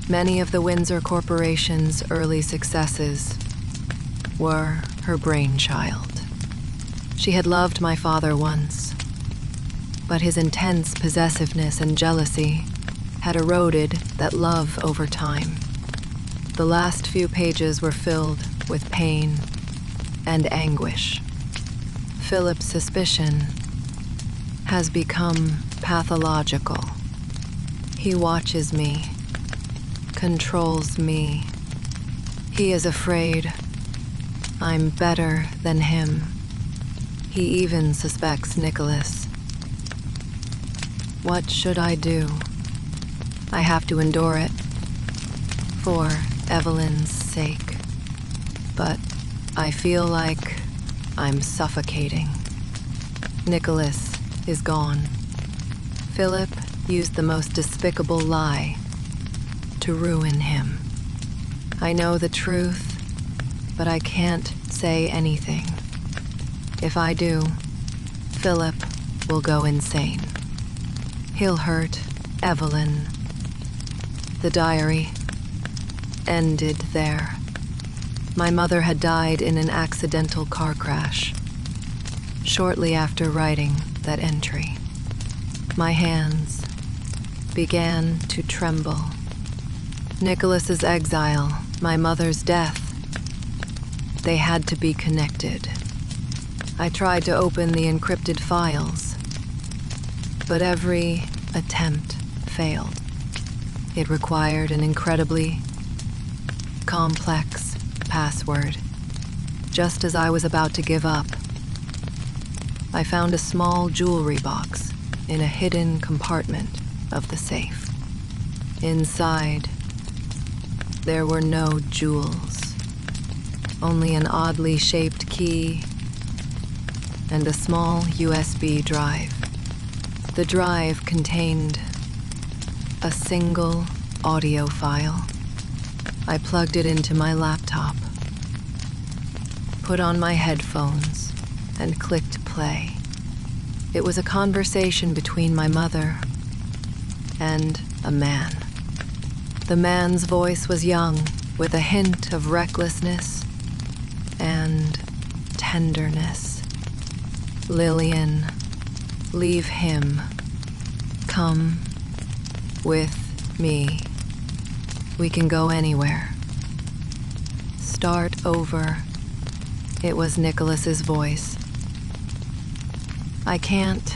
Speaker 1: Many of the Windsor Corporation's early successes were her brainchild. She had loved my father once, but his intense possessiveness and jealousy had eroded that love over time. The last few pages were filled with pain and anguish. Philip's suspicion has become pathological. He watches me, controls me. He is afraid I'm better than him. He even suspects Nicholas. What should I do? I have to endure it, for Evelyn's sake. But I feel like I'm suffocating. Nicholas is gone. Philip used the most despicable lie to ruin him. I know the truth, but I can't say anything. If I do, Philip will go insane. He'll hurt Evelyn. The diary ended there. My mother had died in an accidental car crash shortly after writing that entry. My hands began to tremble. Nicholas's exile, my mother's death, they had to be connected. I tried to open the encrypted files, but every attempt failed. It required an incredibly complex password. Just as I was about to give up, I found a small jewelry box in a hidden compartment of the safe. Inside, there were no jewels, only an oddly shaped key and a small USB drive. The drive contained a single audio file. I plugged it into my laptop, put on my headphones, and clicked play. It was a conversation between my mother and a man. The man's voice was young, with a hint of recklessness and tenderness. Lillian, leave him. Come with me. We can go anywhere. Start over. It was Nicholas's voice. I can't.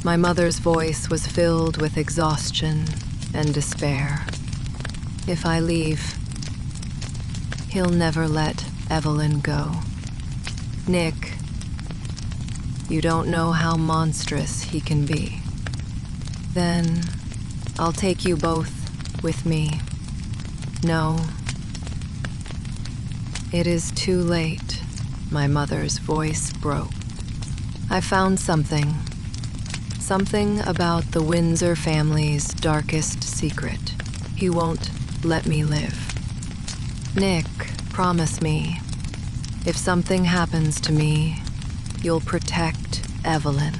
Speaker 1: My mother's voice was filled with exhaustion and despair. If I leave, he'll never let Evelyn go. Nick, you don't know how monstrous he can be. Then I'll take you both with me. No. It is too late, my mother's voice broke. I found something. Something about the Windsor family's darkest secret. He won't let me live. Nick, promise me, if something happens to me, you'll protect Evelyn.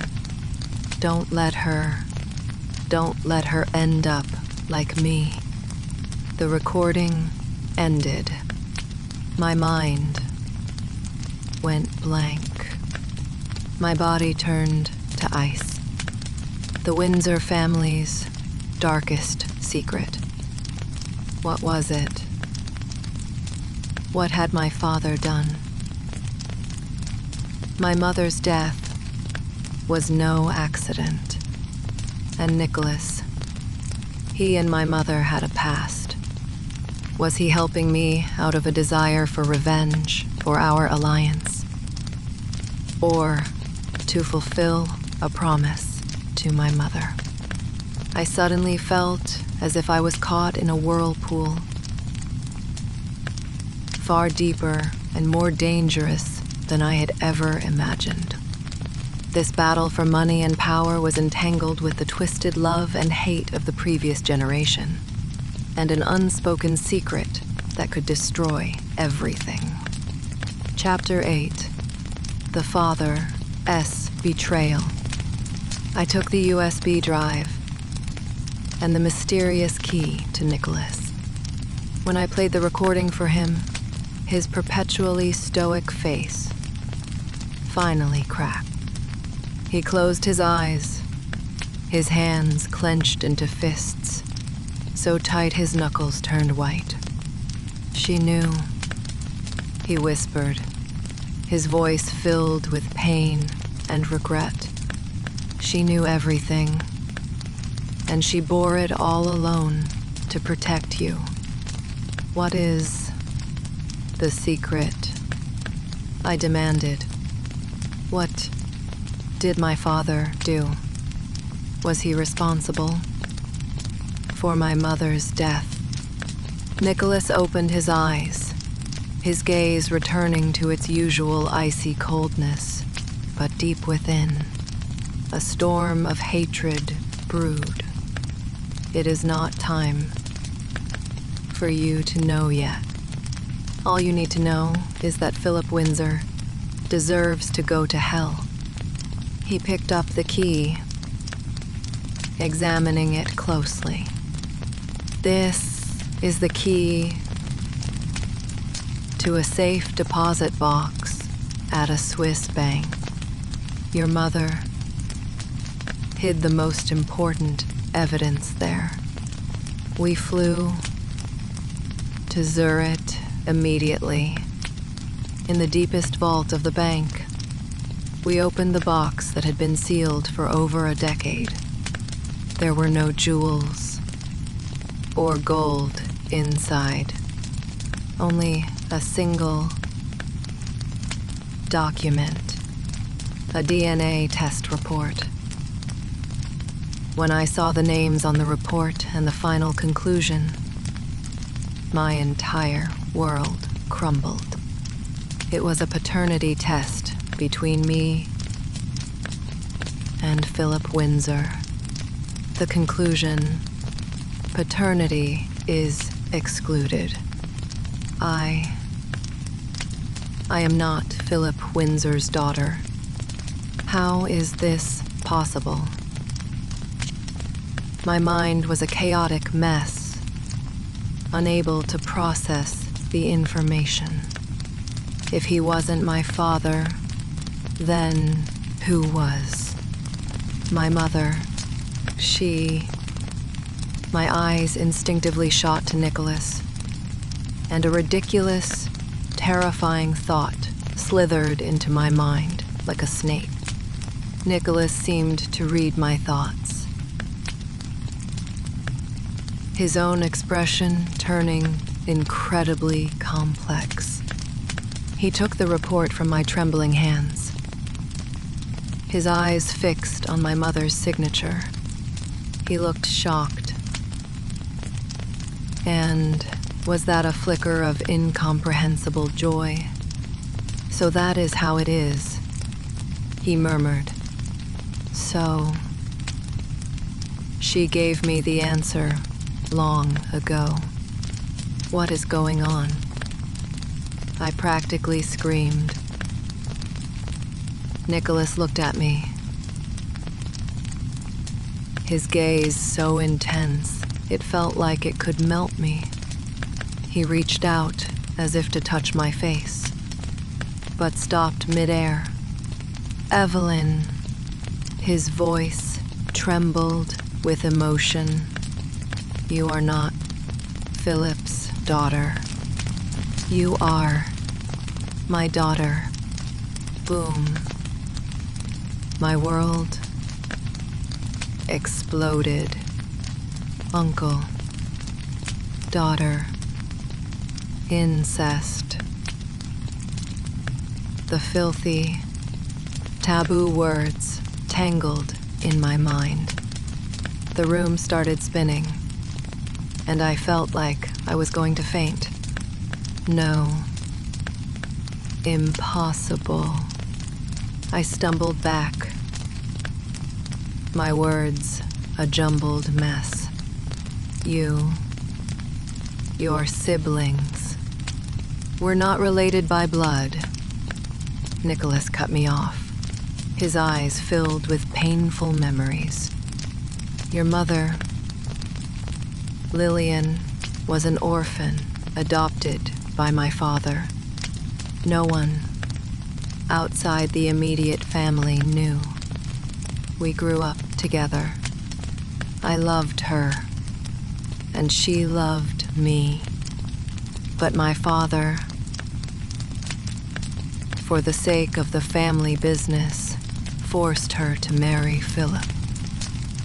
Speaker 1: Don't let her end up like me. The recording ended. My mind went blank. My body turned to ice. The Windsor family's darkest secret. What was it? What had my father done? My mother's death was no accident. And Nicholas, he and my mother had a past. Was he helping me out of a desire for revenge for our alliance? Or to fulfill a promise to my mother? I suddenly felt as if I was caught in a whirlpool, far deeper and more dangerous than I had ever imagined. This battle for money and power was entangled with the twisted love and hate of the previous generation, and an unspoken secret that could destroy everything. Chapter 8. The Father's Betrayal. I took the USB drive and the mysterious key to Nicholas. When I played the recording for him, his perpetually stoic face finally cracked. He closed his eyes, his hands clenched into fists, so tight his knuckles turned white. She knew, he whispered, his voice filled with pain and regret. She knew everything, and she bore it all alone to protect you. What is the secret? I demanded. What did my father do? Was he responsible for my mother's death? Nicholas opened his eyes, his gaze returning to its usual icy coldness, but deep within, a storm of hatred brewed. It is not time for you to know yet. All you need to know is that Philip Windsor deserves to go to hell. He picked up the key, examining it closely. This is the key to a safe deposit box at a Swiss bank. Your mother hid the most important evidence there. We flew to Zurich immediately. In the deepest vault of the bank, we opened the box that had been sealed for over a decade. There were no jewels or gold inside, only a single document, a DNA test report. When I saw the names on the report and the final conclusion, my entire world crumbled. It was a paternity test between me and Philip Windsor. The conclusion: paternity is excluded. I am not Philip Windsor's daughter. How is this possible? My mind was a chaotic mess, unable to process the information. If he wasn't my father, then who was? My mother. My eyes instinctively shot to Nicholas, and a ridiculous, terrifying thought slithered into my mind like a snake. Nicholas seemed to read my thoughts, his own expression turning incredibly complex. He took the report from my trembling hands, his eyes fixed on my mother's signature. He looked shocked. And was that a flicker of incomprehensible joy? So that is how it is, he murmured. So, she gave me the answer long ago. What is going on? I practically screamed. Nicholas looked at me, his gaze so intense it felt like it could melt me. He reached out as if to touch my face, but stopped midair. Evelyn. His voice trembled with emotion. You are not Philip's daughter. You are my daughter. Boom. My world exploded. Uncle, daughter, incest. The filthy, taboo words tangled in my mind. The room started spinning, and I felt like I was going to faint. No. Impossible. I stumbled back, my words a jumbled mess. Your siblings, we're not related by blood. Nicholas cut me off, his eyes filled with painful memories. Your mother, Lillian, was an orphan adopted by my father. No one outside the immediate family knew. We grew up together. I loved her, and she loved me. But my father, for the sake of the family business, forced her to marry Philip.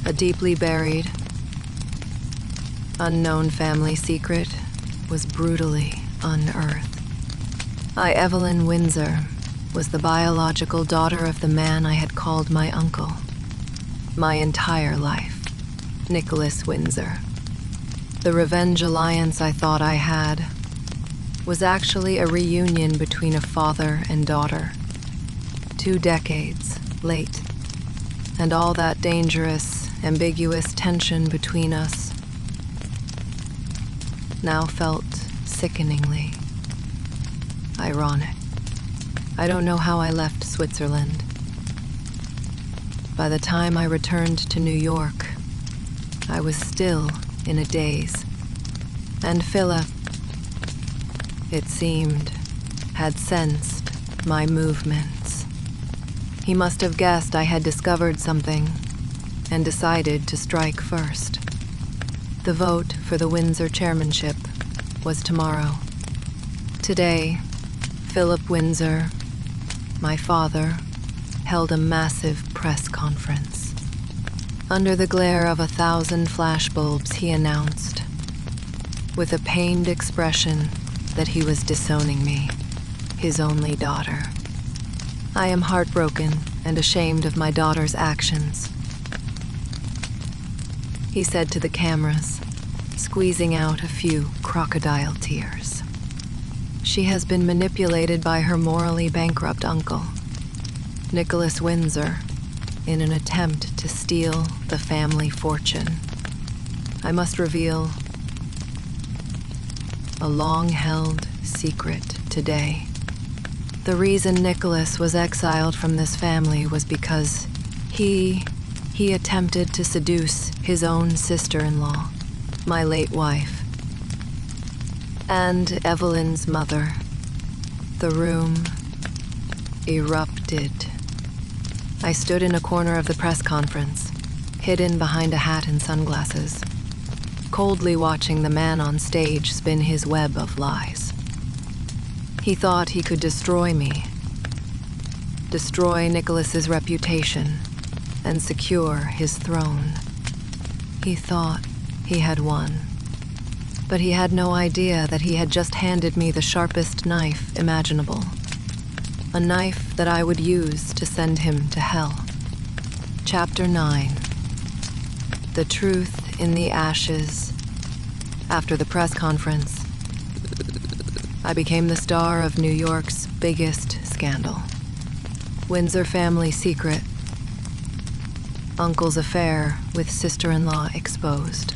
Speaker 1: A deeply buried, unknown family secret was brutally unearthed. Evelyn Windsor was the biological daughter of the man I had called my uncle. My entire life, Nicholas Windsor. The revenge alliance I thought I had was actually a reunion between a father and daughter. 2 decades late, and all that dangerous, ambiguous tension between us now felt sickeningly ironic. I don't know how I left Switzerland. By the time I returned to New York, I was still in a daze. And Philip, it seemed, had sensed my movements. He must have guessed I had discovered something and decided to strike first. The vote for the Windsor chairmanship was tomorrow. Today, Philip Windsor, my father, held a massive press conference. Under the glare of 1,000 flashbulbs, he announced, with a pained expression, that he was disowning me, his only daughter. I am heartbroken and ashamed of my daughter's actions, he said to the cameras, squeezing out a few crocodile tears. She has been manipulated by her morally bankrupt uncle, Nicholas Windsor, in an attempt to steal the family fortune. I must reveal a long-held secret today. The reason Nicholas was exiled from this family was because he He attempted to seduce his own sister-in-law, my late wife, and Evelyn's mother. The room erupted. I stood in a corner of the press conference, hidden behind a hat and sunglasses, coldly watching the man on stage spin his web of lies. He thought he could destroy me, destroy Nicholas's reputation, and secure his throne. He thought he had won, but he had no idea that he had just handed me the sharpest knife imaginable, a knife that I would use to send him to hell. Chapter 9. The Truth in the Ashes. After the press conference, I became the star of New York's biggest scandal. Windsor family secret. Uncle's affair with sister-in-law exposed.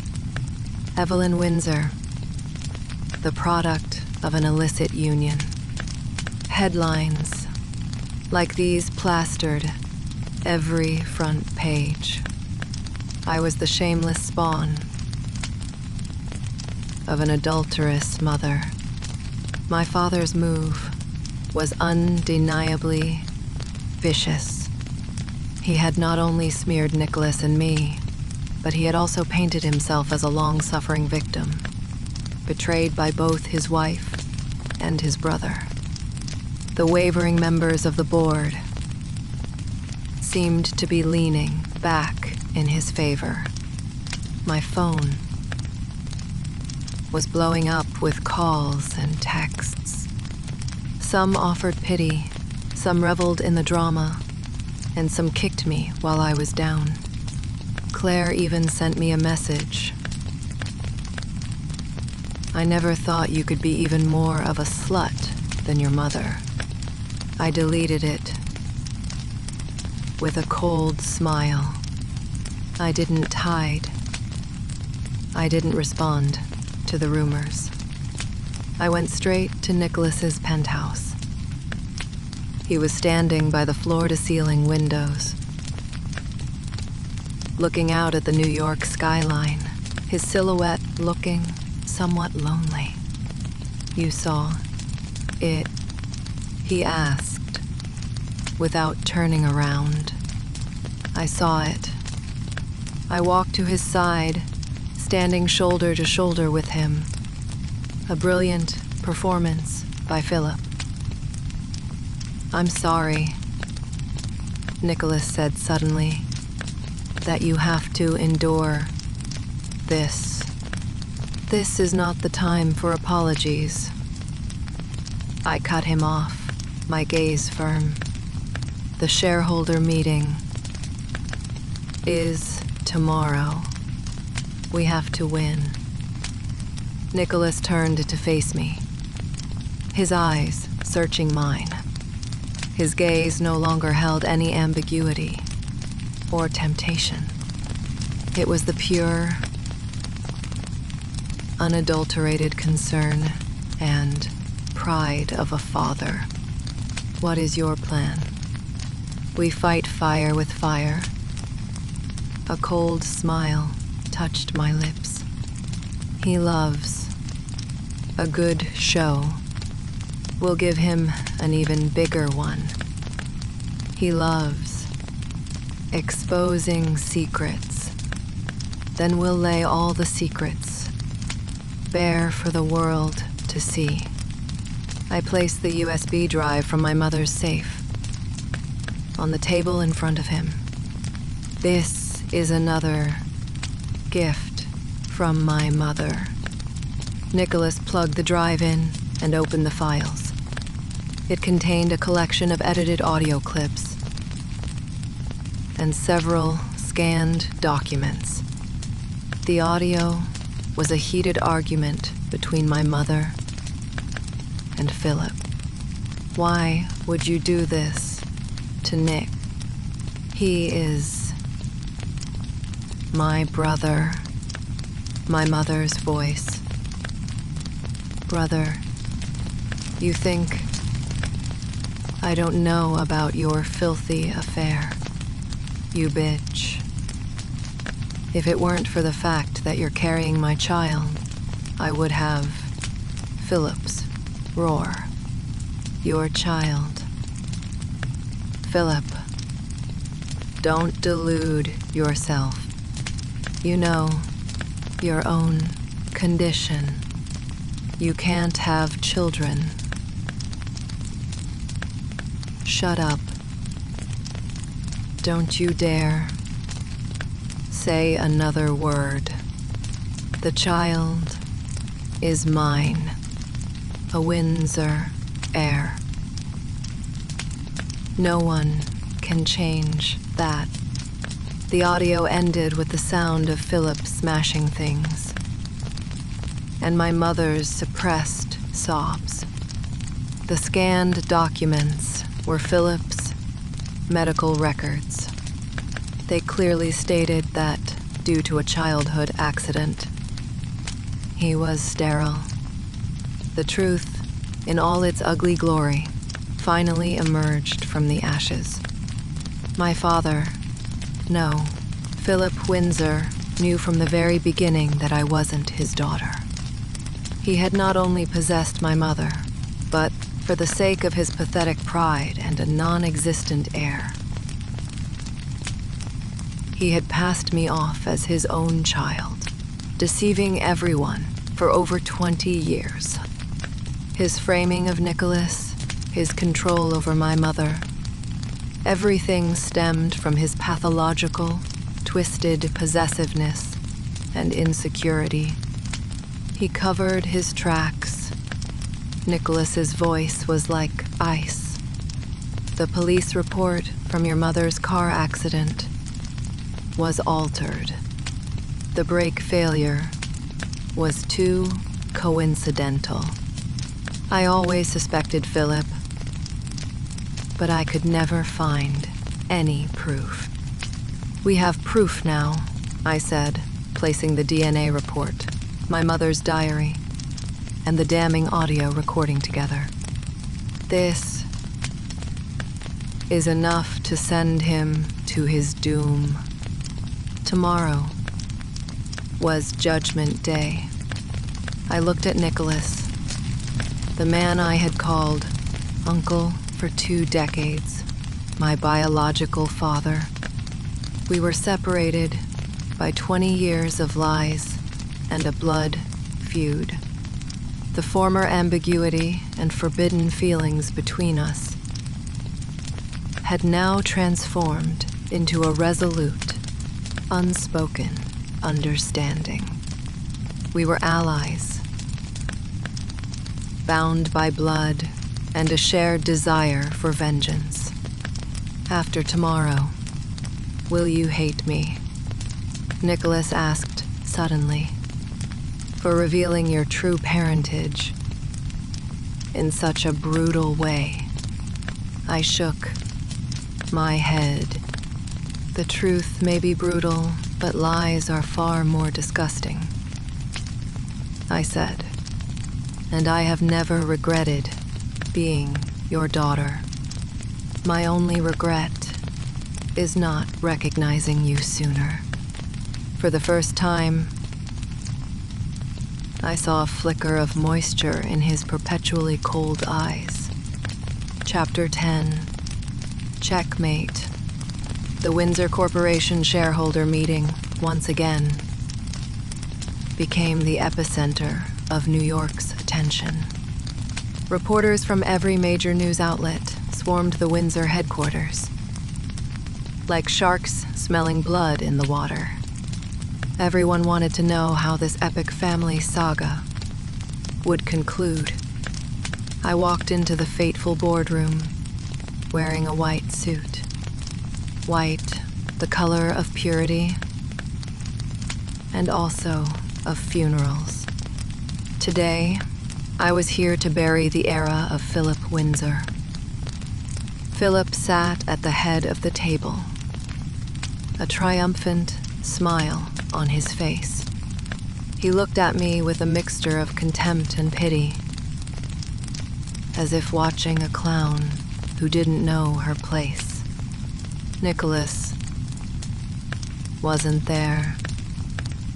Speaker 1: Evelyn Windsor, the product of an illicit union. Headlines like these plastered every front page. I was the shameless spawn of an adulterous mother. My father's move was undeniably vicious. He had not only smeared Nicholas and me, but he had also painted himself as a long-suffering victim, betrayed by both his wife and his brother. The wavering members of the board seemed to be leaning back in his favor. My phone was blowing up with calls and texts. Some offered pity, some reveled in the drama, and some kicked me while I was down. Claire even sent me a message. I never thought you could be even more of a slut than your mother. I deleted it with a cold smile. I didn't hide. I didn't respond to the rumors. I went straight to Nicholas's penthouse. He was standing by the floor-to-ceiling windows, looking out at the New York skyline, his silhouette looking somewhat lonely. "You saw it?" he asked, without turning around. I saw it. I walked to his side, standing shoulder to shoulder with him. A brilliant performance by Philip. "I'm sorry," Nicholas said suddenly, "that you have to endure this. This is not the time for apologies." I cut him off, my gaze firm. "The shareholder meeting is tomorrow. We have to win." Nicholas turned to face me, his eyes searching mine. His gaze no longer held any ambiguity or temptation. It was the pure, unadulterated concern and pride of a father. "What is your plan?" "We fight fire with fire." A cold smile touched my lips. "He loves a good show. We'll give him an even bigger one. He loves exposing secrets. Then we'll lay all the secrets bare for the world to see." I placed the USB drive from my mother's safe on the table in front of him. "This is another gift from my mother." Nicholas plugged the drive in and opened the files. It contained a collection of edited audio clips and several scanned documents. The audio was a heated argument between my mother and Philip. "Why would you do this to Nick? He is my brother." My mother's voice. "Brother, you think I don't know about your filthy affair? You bitch." If it weren't for the fact that you're carrying my child, I would have Philip's roar. Your child. Philip, don't delude yourself. You know your own condition. You can't have children. Shut up. Don't you dare say another word. The child is mine, a Windsor heir. No one can change that. The audio ended with the sound of Philip smashing things, and my mother's suppressed sobs. The scanned documents were Philip's medical records. They clearly stated that, due to a childhood accident, he was sterile. The truth, in all its ugly glory, finally emerged from the ashes. My father, no, Philip Windsor, knew from the very beginning that I wasn't his daughter. He had not only possessed my mother, but, for the sake of his pathetic pride and a non-existent heir, he had passed me off as his own child, deceiving everyone for over 20 years. His framing of Nicholas, his control over my mother, everything stemmed from his pathological, twisted possessiveness and insecurity. He covered his tracks. Nicholas's voice was like ice. The police report from your mother's car accident was altered. The brake failure was too coincidental. I always suspected Philip, but I could never find any proof. We have proof now, I said, placing the DNA report, my mother's diary, and the damning audio recording together. This is enough to send him to his doom. Tomorrow was Judgment Day. I looked at Nicholas, the man I had called uncle for 2 decades, my biological father. We were separated by 20 years of lies and a blood feud. The former ambiguity and forbidden feelings between us had now transformed into a resolute, unspoken understanding. We were allies, bound by blood and a shared desire for vengeance. After tomorrow, will you hate me? Nicholas asked suddenly, for revealing your true parentage in such a brutal way. I shook my head. The truth may be brutal, but lies are far more disgusting, I said, and I have never regretted being your daughter. My only regret is not recognizing you sooner. For the first time, I saw a flicker of moisture in his perpetually cold eyes. Chapter 10. Checkmate. The Windsor Corporation shareholder meeting, once again, became the epicenter of New York's attention. Reporters from every major news outlet swarmed the Windsor headquarters, like sharks smelling blood in the water. Everyone wanted to know how this epic family saga would conclude. I walked into the fateful boardroom, wearing a white suit. White, the color of purity, and also of funerals. Today, I was here to bury the era of Philip Windsor. Philip sat at the head of the table, a triumphant smile on his face. He looked at me with a mixture of contempt and pity, as if watching a clown who didn't know her place. Nicholas wasn't there.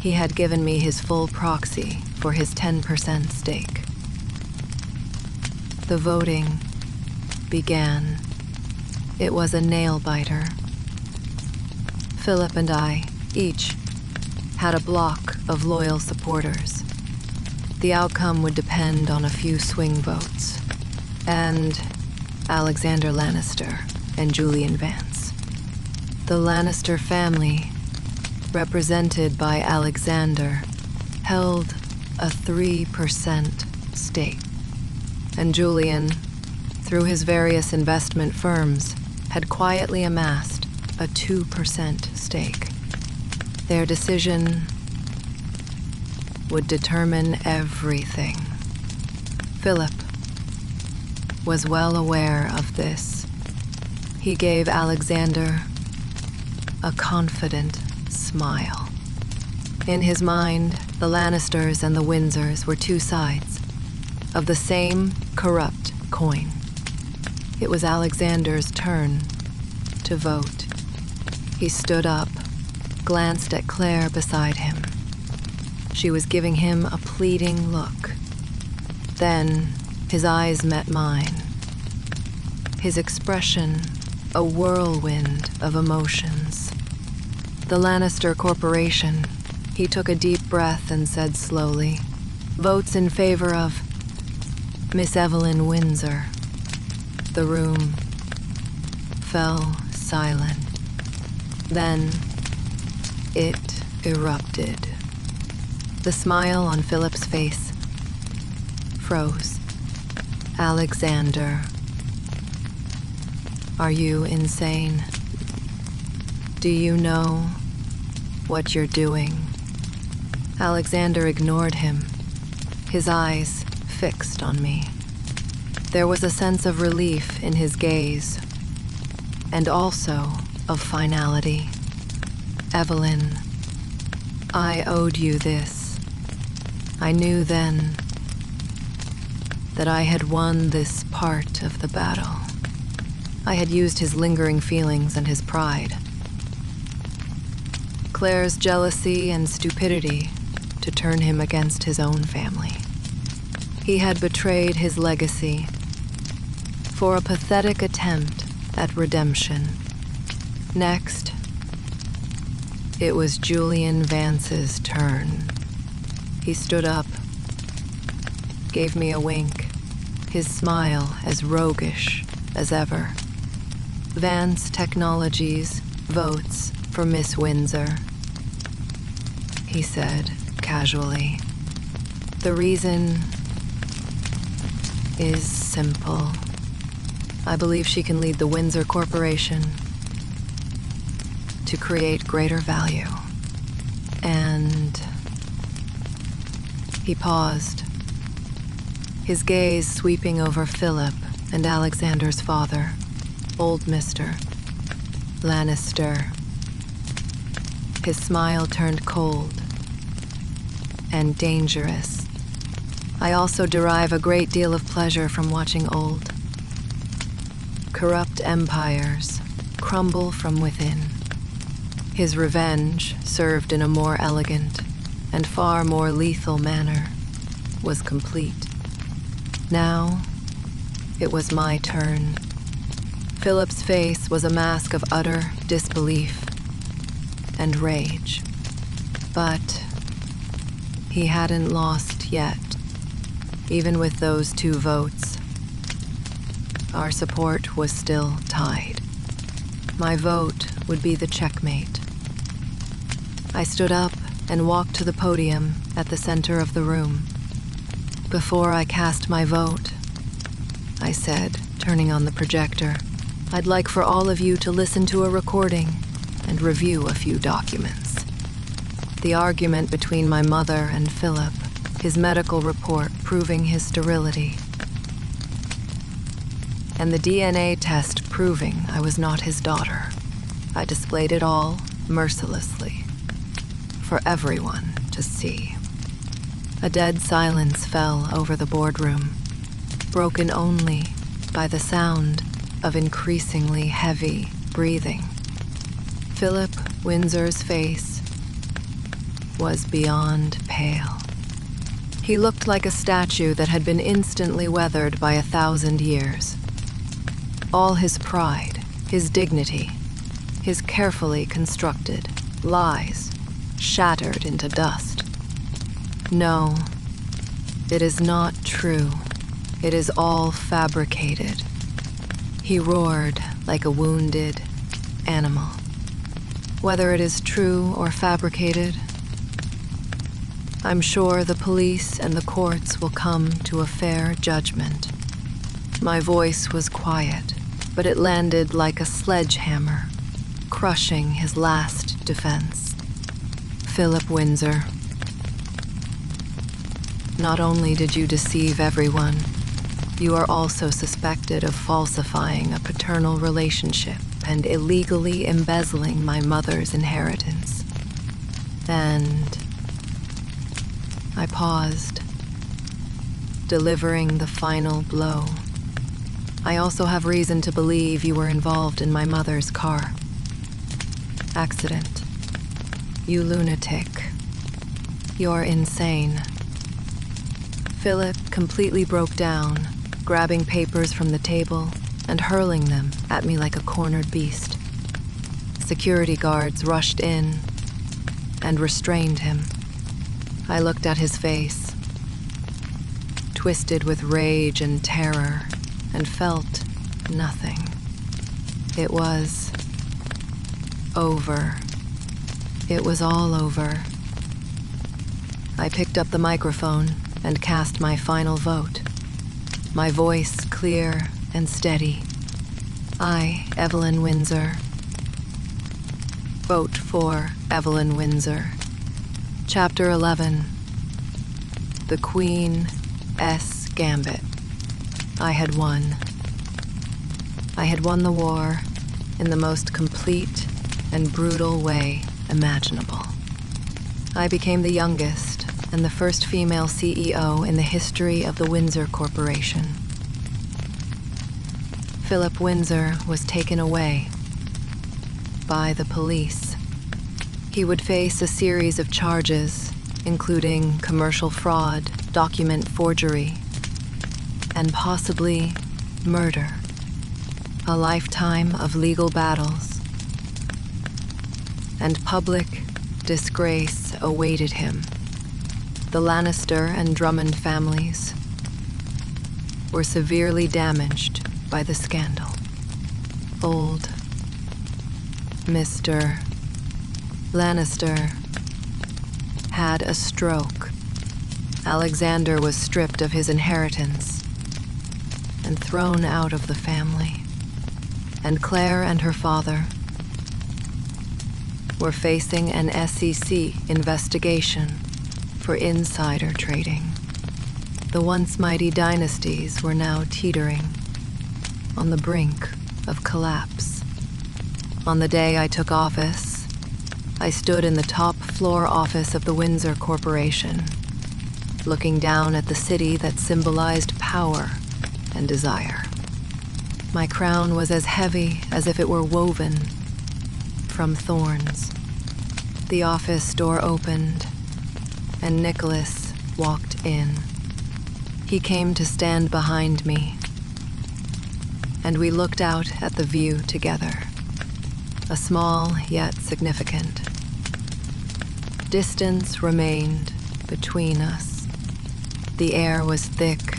Speaker 1: He had given me his full proxy for his 10% stake. The voting began. It was a nail-biter. Philip and I each had a block of loyal supporters. The outcome would depend on a few swing votes, and Alexander Lannister and Julian Vance. The Lannister family, represented by Alexander, held a 3% stake, and Julian, through his various investment firms, had quietly amassed a 2% stake. Their decision would determine everything. Philip was well aware of this. He gave Alexander a confident smile. In his mind, the Lannisters and the Windsors were two sides of the same corrupt coin. It was Alexander's turn to vote. He stood up, glanced at Claire beside him. She was giving him a pleading look. Then his eyes met mine. His expression, a whirlwind of emotions. The Lannister Corporation. He took a deep breath and said slowly, "Votes in favor of Miss Evelyn Windsor." The room fell silent. Then it erupted. The smile on Philip's face froze. "Alexander, are you insane? Do you know what you're doing?" Alexander ignored him, his eyes fixed on me. There was a sense of relief in his gaze, and also of finality. "Evelyn, I owed you this. I knew then that I had won this part of the battle." I had used his lingering feelings and his pride, Claire's jealousy and stupidity, to turn him against his own family. He had betrayed his legacy for a pathetic attempt at redemption. Next, it was Julian Vance's turn. He stood up, gave me a wink, his smile as roguish as ever. "Vance Technologies votes for Miss Windsor," he said casually. "The reason is simple. I believe she can lead the Windsor Corporation to create greater value. And..." He paused, his gaze sweeping over Philip and Alexander's father, old Mr. Lannister. His smile turned cold and dangerous. I also derive a great deal of pleasure from watching old, corrupt empires crumble from within. His revenge, served in a more elegant and far more lethal manner, was complete. Now, it was my turn. Philip's face was a mask of utter disbelief and rage. But he hadn't lost yet. Even with those 2 votes, our support was still tied. My vote would be the checkmate. I stood up and walked to the podium at the center of the room. "Before I cast my vote," I said, turning on the projector, "I'd like for all of you to listen to a recording and review a few documents. The argument between my mother and Philip, his medical report proving his sterility, and the DNA test proving I was not his daughter. I displayed it all mercilessly for everyone to see." A dead silence fell over the boardroom, broken only by the sound of increasingly heavy breathing. Philip Windsor's face was beyond pale. He looked like a statue that had been instantly weathered by 1,000 years. All his pride, his dignity, his carefully constructed lies shattered into dust. No, it is not true. It is all fabricated. He roared like a wounded animal. Whether it is true or fabricated, I'm sure the police and the courts will come to a fair judgment. My voice was quiet, but it landed like a sledgehammer, crushing his last defense. Philip Windsor, not only did you deceive everyone, you are also suspected of falsifying a paternal relationship and illegally embezzling my mother's inheritance. And I paused, delivering the final blow. I also have reason to believe you were involved in my mother's car accident. You lunatic. You're insane. Philip completely broke down, grabbing papers from the table and hurling them at me like a cornered beast. Security guards rushed in and restrained him. I looked at his face, twisted with rage and terror, and felt nothing. It was over. It was all over. I picked up the microphone and cast my final vote. My voice clear and steady. I, Evelyn Windsor, vote for Evelyn Windsor. Chapter 11. The Queen's Gambit. I had won. I had won the war in the most complete and brutal way imaginable. I became the youngest and the first female CEO in the history of the Windsor Corporation. Philip Windsor was taken away by the police. He would face a series of charges, including commercial fraud, document forgery, and possibly murder. A lifetime of legal battles and public disgrace awaited him. The Lannister and Drummond families were severely damaged by the scandal. Old Mr. Lannister had a stroke. Alexander was stripped of his inheritance and thrown out of the family. And Claire and her father were facing an SEC investigation for insider trading. The once mighty dynasties were now teetering on the brink of collapse. On the day I took office, I stood in the top floor office of the Windsor Corporation, looking down at the city that symbolized power and desire. My crown was as heavy as if it were woven from thorns. The office door opened, and Nicholas walked in. He came to stand behind me, and we looked out at the view together, a small yet significant. Distance remained between us. The air was thick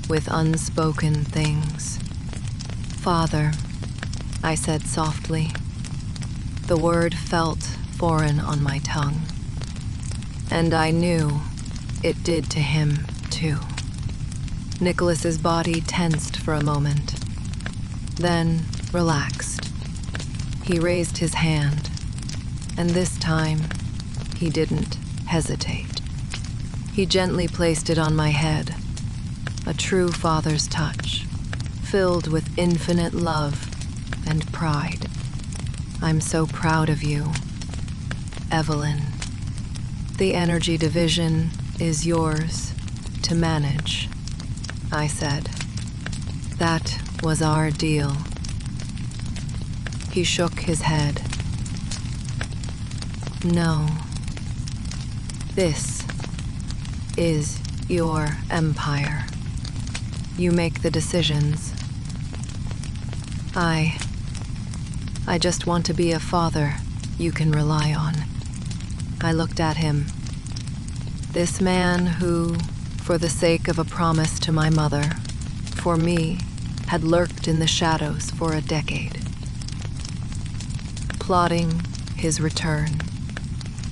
Speaker 1: with unspoken things. "Father," I said softly. The word felt foreign on my tongue, and I knew it did to him, too. Nicholas's body tensed for a moment, then relaxed. He raised his hand, and this time, he didn't hesitate. He gently placed it on my head, a true father's touch, filled with infinite love and pride. "I'm so proud of you, Evelyn. The energy division is yours to manage," I said. "That was our deal." He shook his head. No. This is your empire. You make the decisions. I just want to be a father you can rely on. I looked at him. This man who, for the sake of a promise to my mother, for me, had lurked in the shadows for a decade. Plotting his return.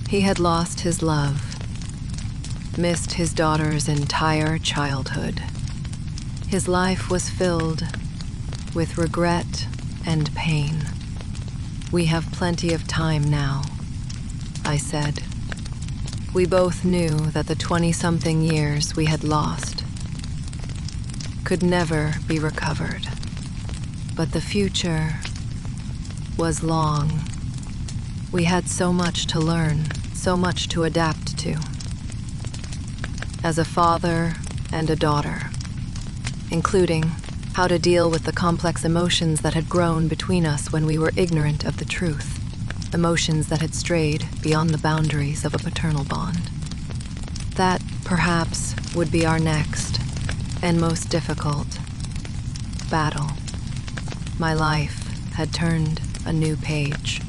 Speaker 1: He had lost his love, missed his daughter's entire childhood. His life was filled with regret and pain. We have plenty of time now, I said. We both knew that the 20-something years we had lost could never be recovered. But the future was long. We had so much to learn, so much to adapt to. As a father and a daughter, including how to deal with the complex emotions that had grown between us when we were ignorant of the truth, emotions that had strayed beyond the boundaries of a paternal bond. That, perhaps, would be our next and most difficult battle. My life had turned a new page.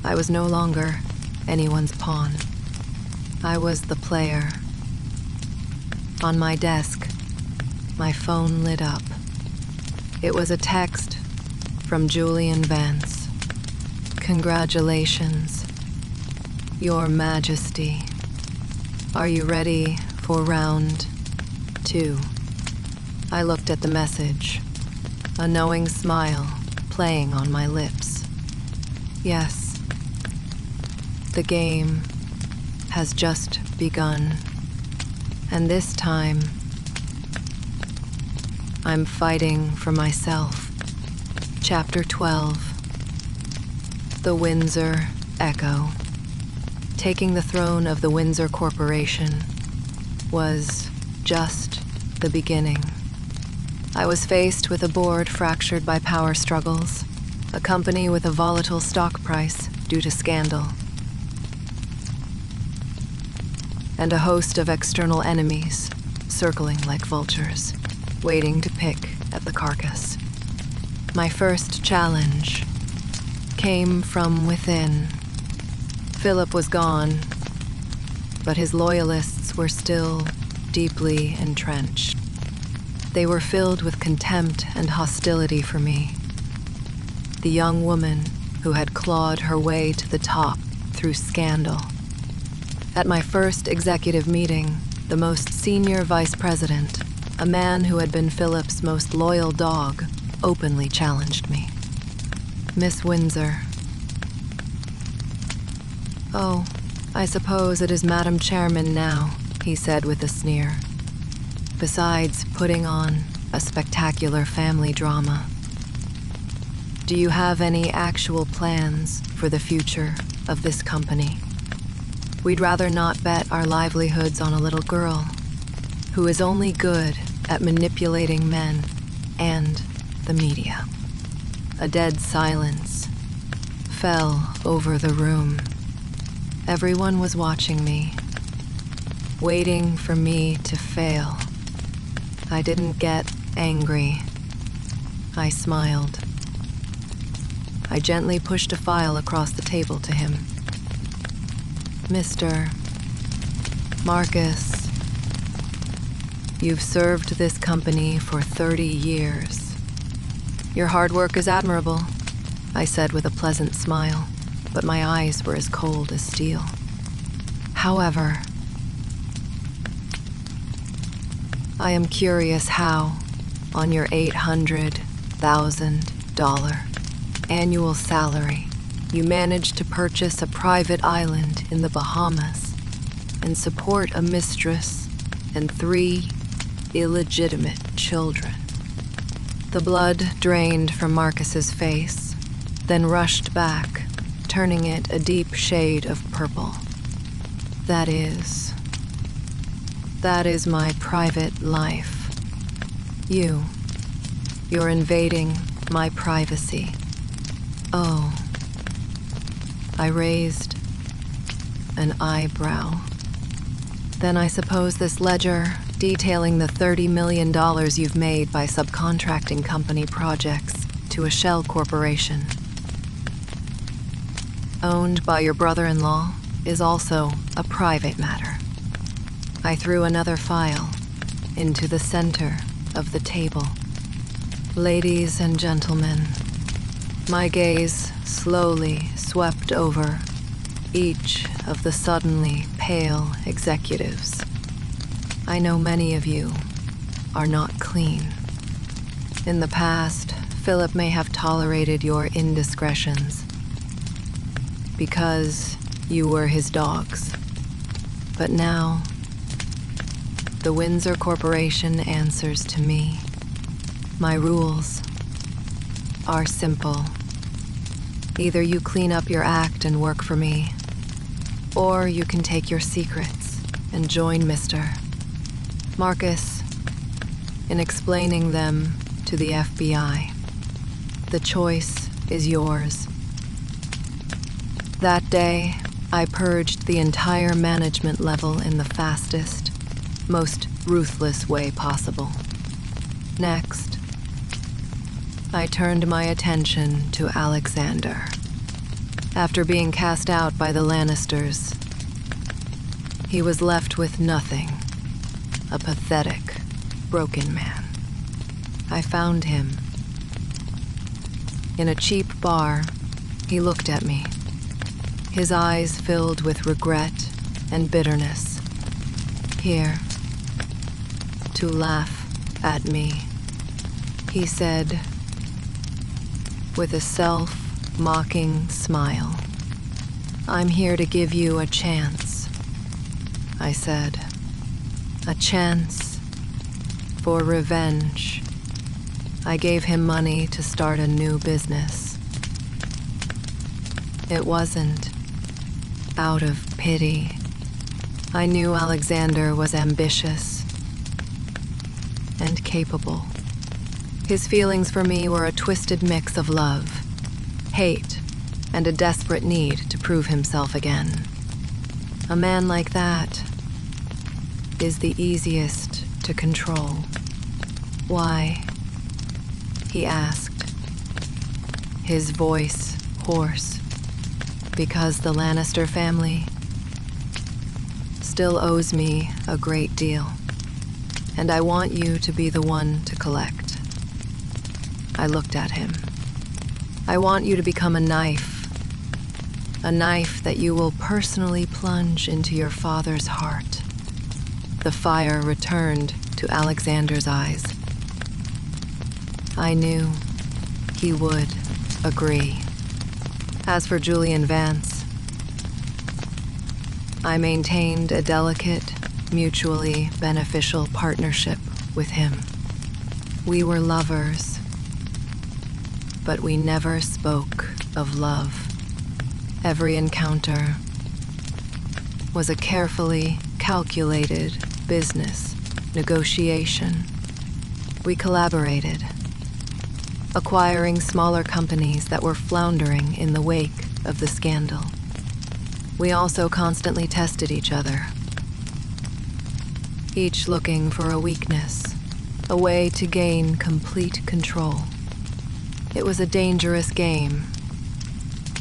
Speaker 1: I was no longer anyone's pawn. I was the player. On my desk, my phone lit up. It was a text from Julian Vance. Congratulations, Your Majesty. Are you ready for round 2? I looked at the message, a knowing smile playing on my lips. Yes, the game has just begun, and this time, I'm fighting for myself. Chapter 12. The Windsor Echo. Taking the throne of the Windsor Corporation was just the beginning. I was faced with a board fractured by power struggles, a company with a volatile stock price due to scandal, and a host of external enemies circling like vultures, waiting to pick at the carcass. My first challenge came from within. Philip was gone, but his loyalists were still deeply entrenched. They were filled with contempt and hostility for me. The young woman who had clawed her way to the top through scandal. At my first executive meeting, the most senior vice president, a man who had been Philip's most loyal dog, openly challenged me. Miss Windsor. Oh, I suppose it is Madam Chairman now, he said with a sneer. Besides putting on a spectacular family drama. Do you have any actual plans for the future of this company? We'd rather not bet our livelihoods on a little girl who is only good at manipulating men and the media. A dead silence fell over the room. Everyone was watching me, waiting for me to fail. I didn't get angry. I smiled. I gently pushed a file across the table to him. Mr. Marcus, you've served this company for 30 years. Your hard work is admirable, I said with a pleasant smile, but my eyes were as cold as steel. However, I am curious how, on your $800,000 annual salary, you managed to purchase a private island in the Bahamas and support a mistress and 3 illegitimate children. The blood drained from Marcus's face, then rushed back, turning it a deep shade of purple. That is my private life. You're invading my privacy. Oh, I raised an eyebrow. Then I suppose this ledger detailing the $30 million you've made by subcontracting company projects to a shell corporation, owned by your brother-in-law, is also a private matter. I threw another file into the center of the table. Ladies and gentlemen, my gaze slowly swept over each of the suddenly pale executives. I know many of you are not clean. In the past, Philip may have tolerated your indiscretions because you were his dogs. But now, the Windsor Corporation answers to me. My rules are simple. Either you clean up your act and work for me, or you can take your secrets and join Mr. Marcus in explaining them to the FBI. The choice is yours. That day, I purged the entire management level in the fastest, most ruthless way possible. Next, I turned my attention to Alexander. After being cast out by the Lannisters, he was left with nothing, a pathetic, broken man. I found him. In a cheap bar, he looked at me, his eyes filled with regret and bitterness. Here, to laugh at me, he said, with a self-mocking smile, "I'm here to give you a chance." I said, "A chance for revenge." I gave him money to start a new business. It wasn't out of pity. I knew Alexander was ambitious and capable. His feelings for me were a twisted mix of love, hate, and a desperate need to prove himself again. A man like that is the easiest to control. "Why?" he asked, his voice hoarse. "Because the Lannister family still owes me a great deal, and I want you to be the one to collect." I looked at him. "I want you to become a knife that you will personally plunge into your father's heart." The fire returned to Alexander's eyes. I knew he would agree. As for Julian Vance, I maintained a delicate, mutually beneficial partnership with him. We were lovers, but we never spoke of love. Every encounter was a carefully calculated business negotiation. We collaborated, acquiring smaller companies that were floundering in the wake of the scandal. We also constantly tested each other, each looking for a weakness, a way to gain complete control. It was a dangerous game,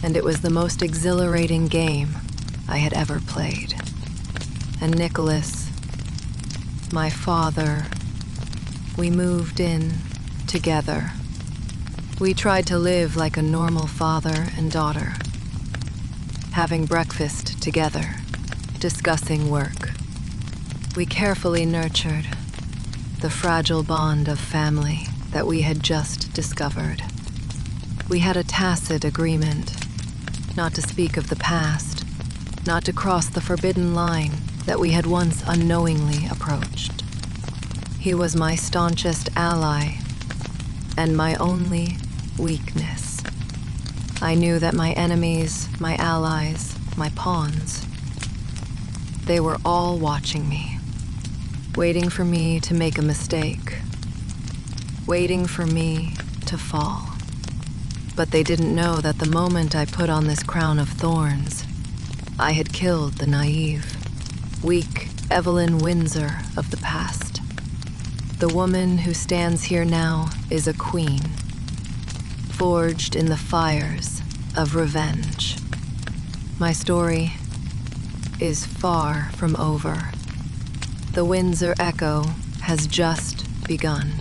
Speaker 1: and it was the most exhilarating game I had ever played. And Nicholas, my father, we moved in together. We tried to live like a normal father and daughter, having breakfast together, discussing work. We carefully nurtured the fragile bond of family that we had just discovered. We had a tacit agreement not to speak of the past, not to cross the forbidden line that we had once unknowingly approached. He was my staunchest ally and my only weakness. I knew that my enemies, my allies, my pawns, they were all watching me, waiting for me to make a mistake, waiting for me to fall. But they didn't know that the moment I put on this crown of thorns, I had killed the naive, weak Evelyn Windsor of the past. The woman who stands here now is a queen, forged in the fires of revenge. My story is far from over. The Windsor echo has just begun.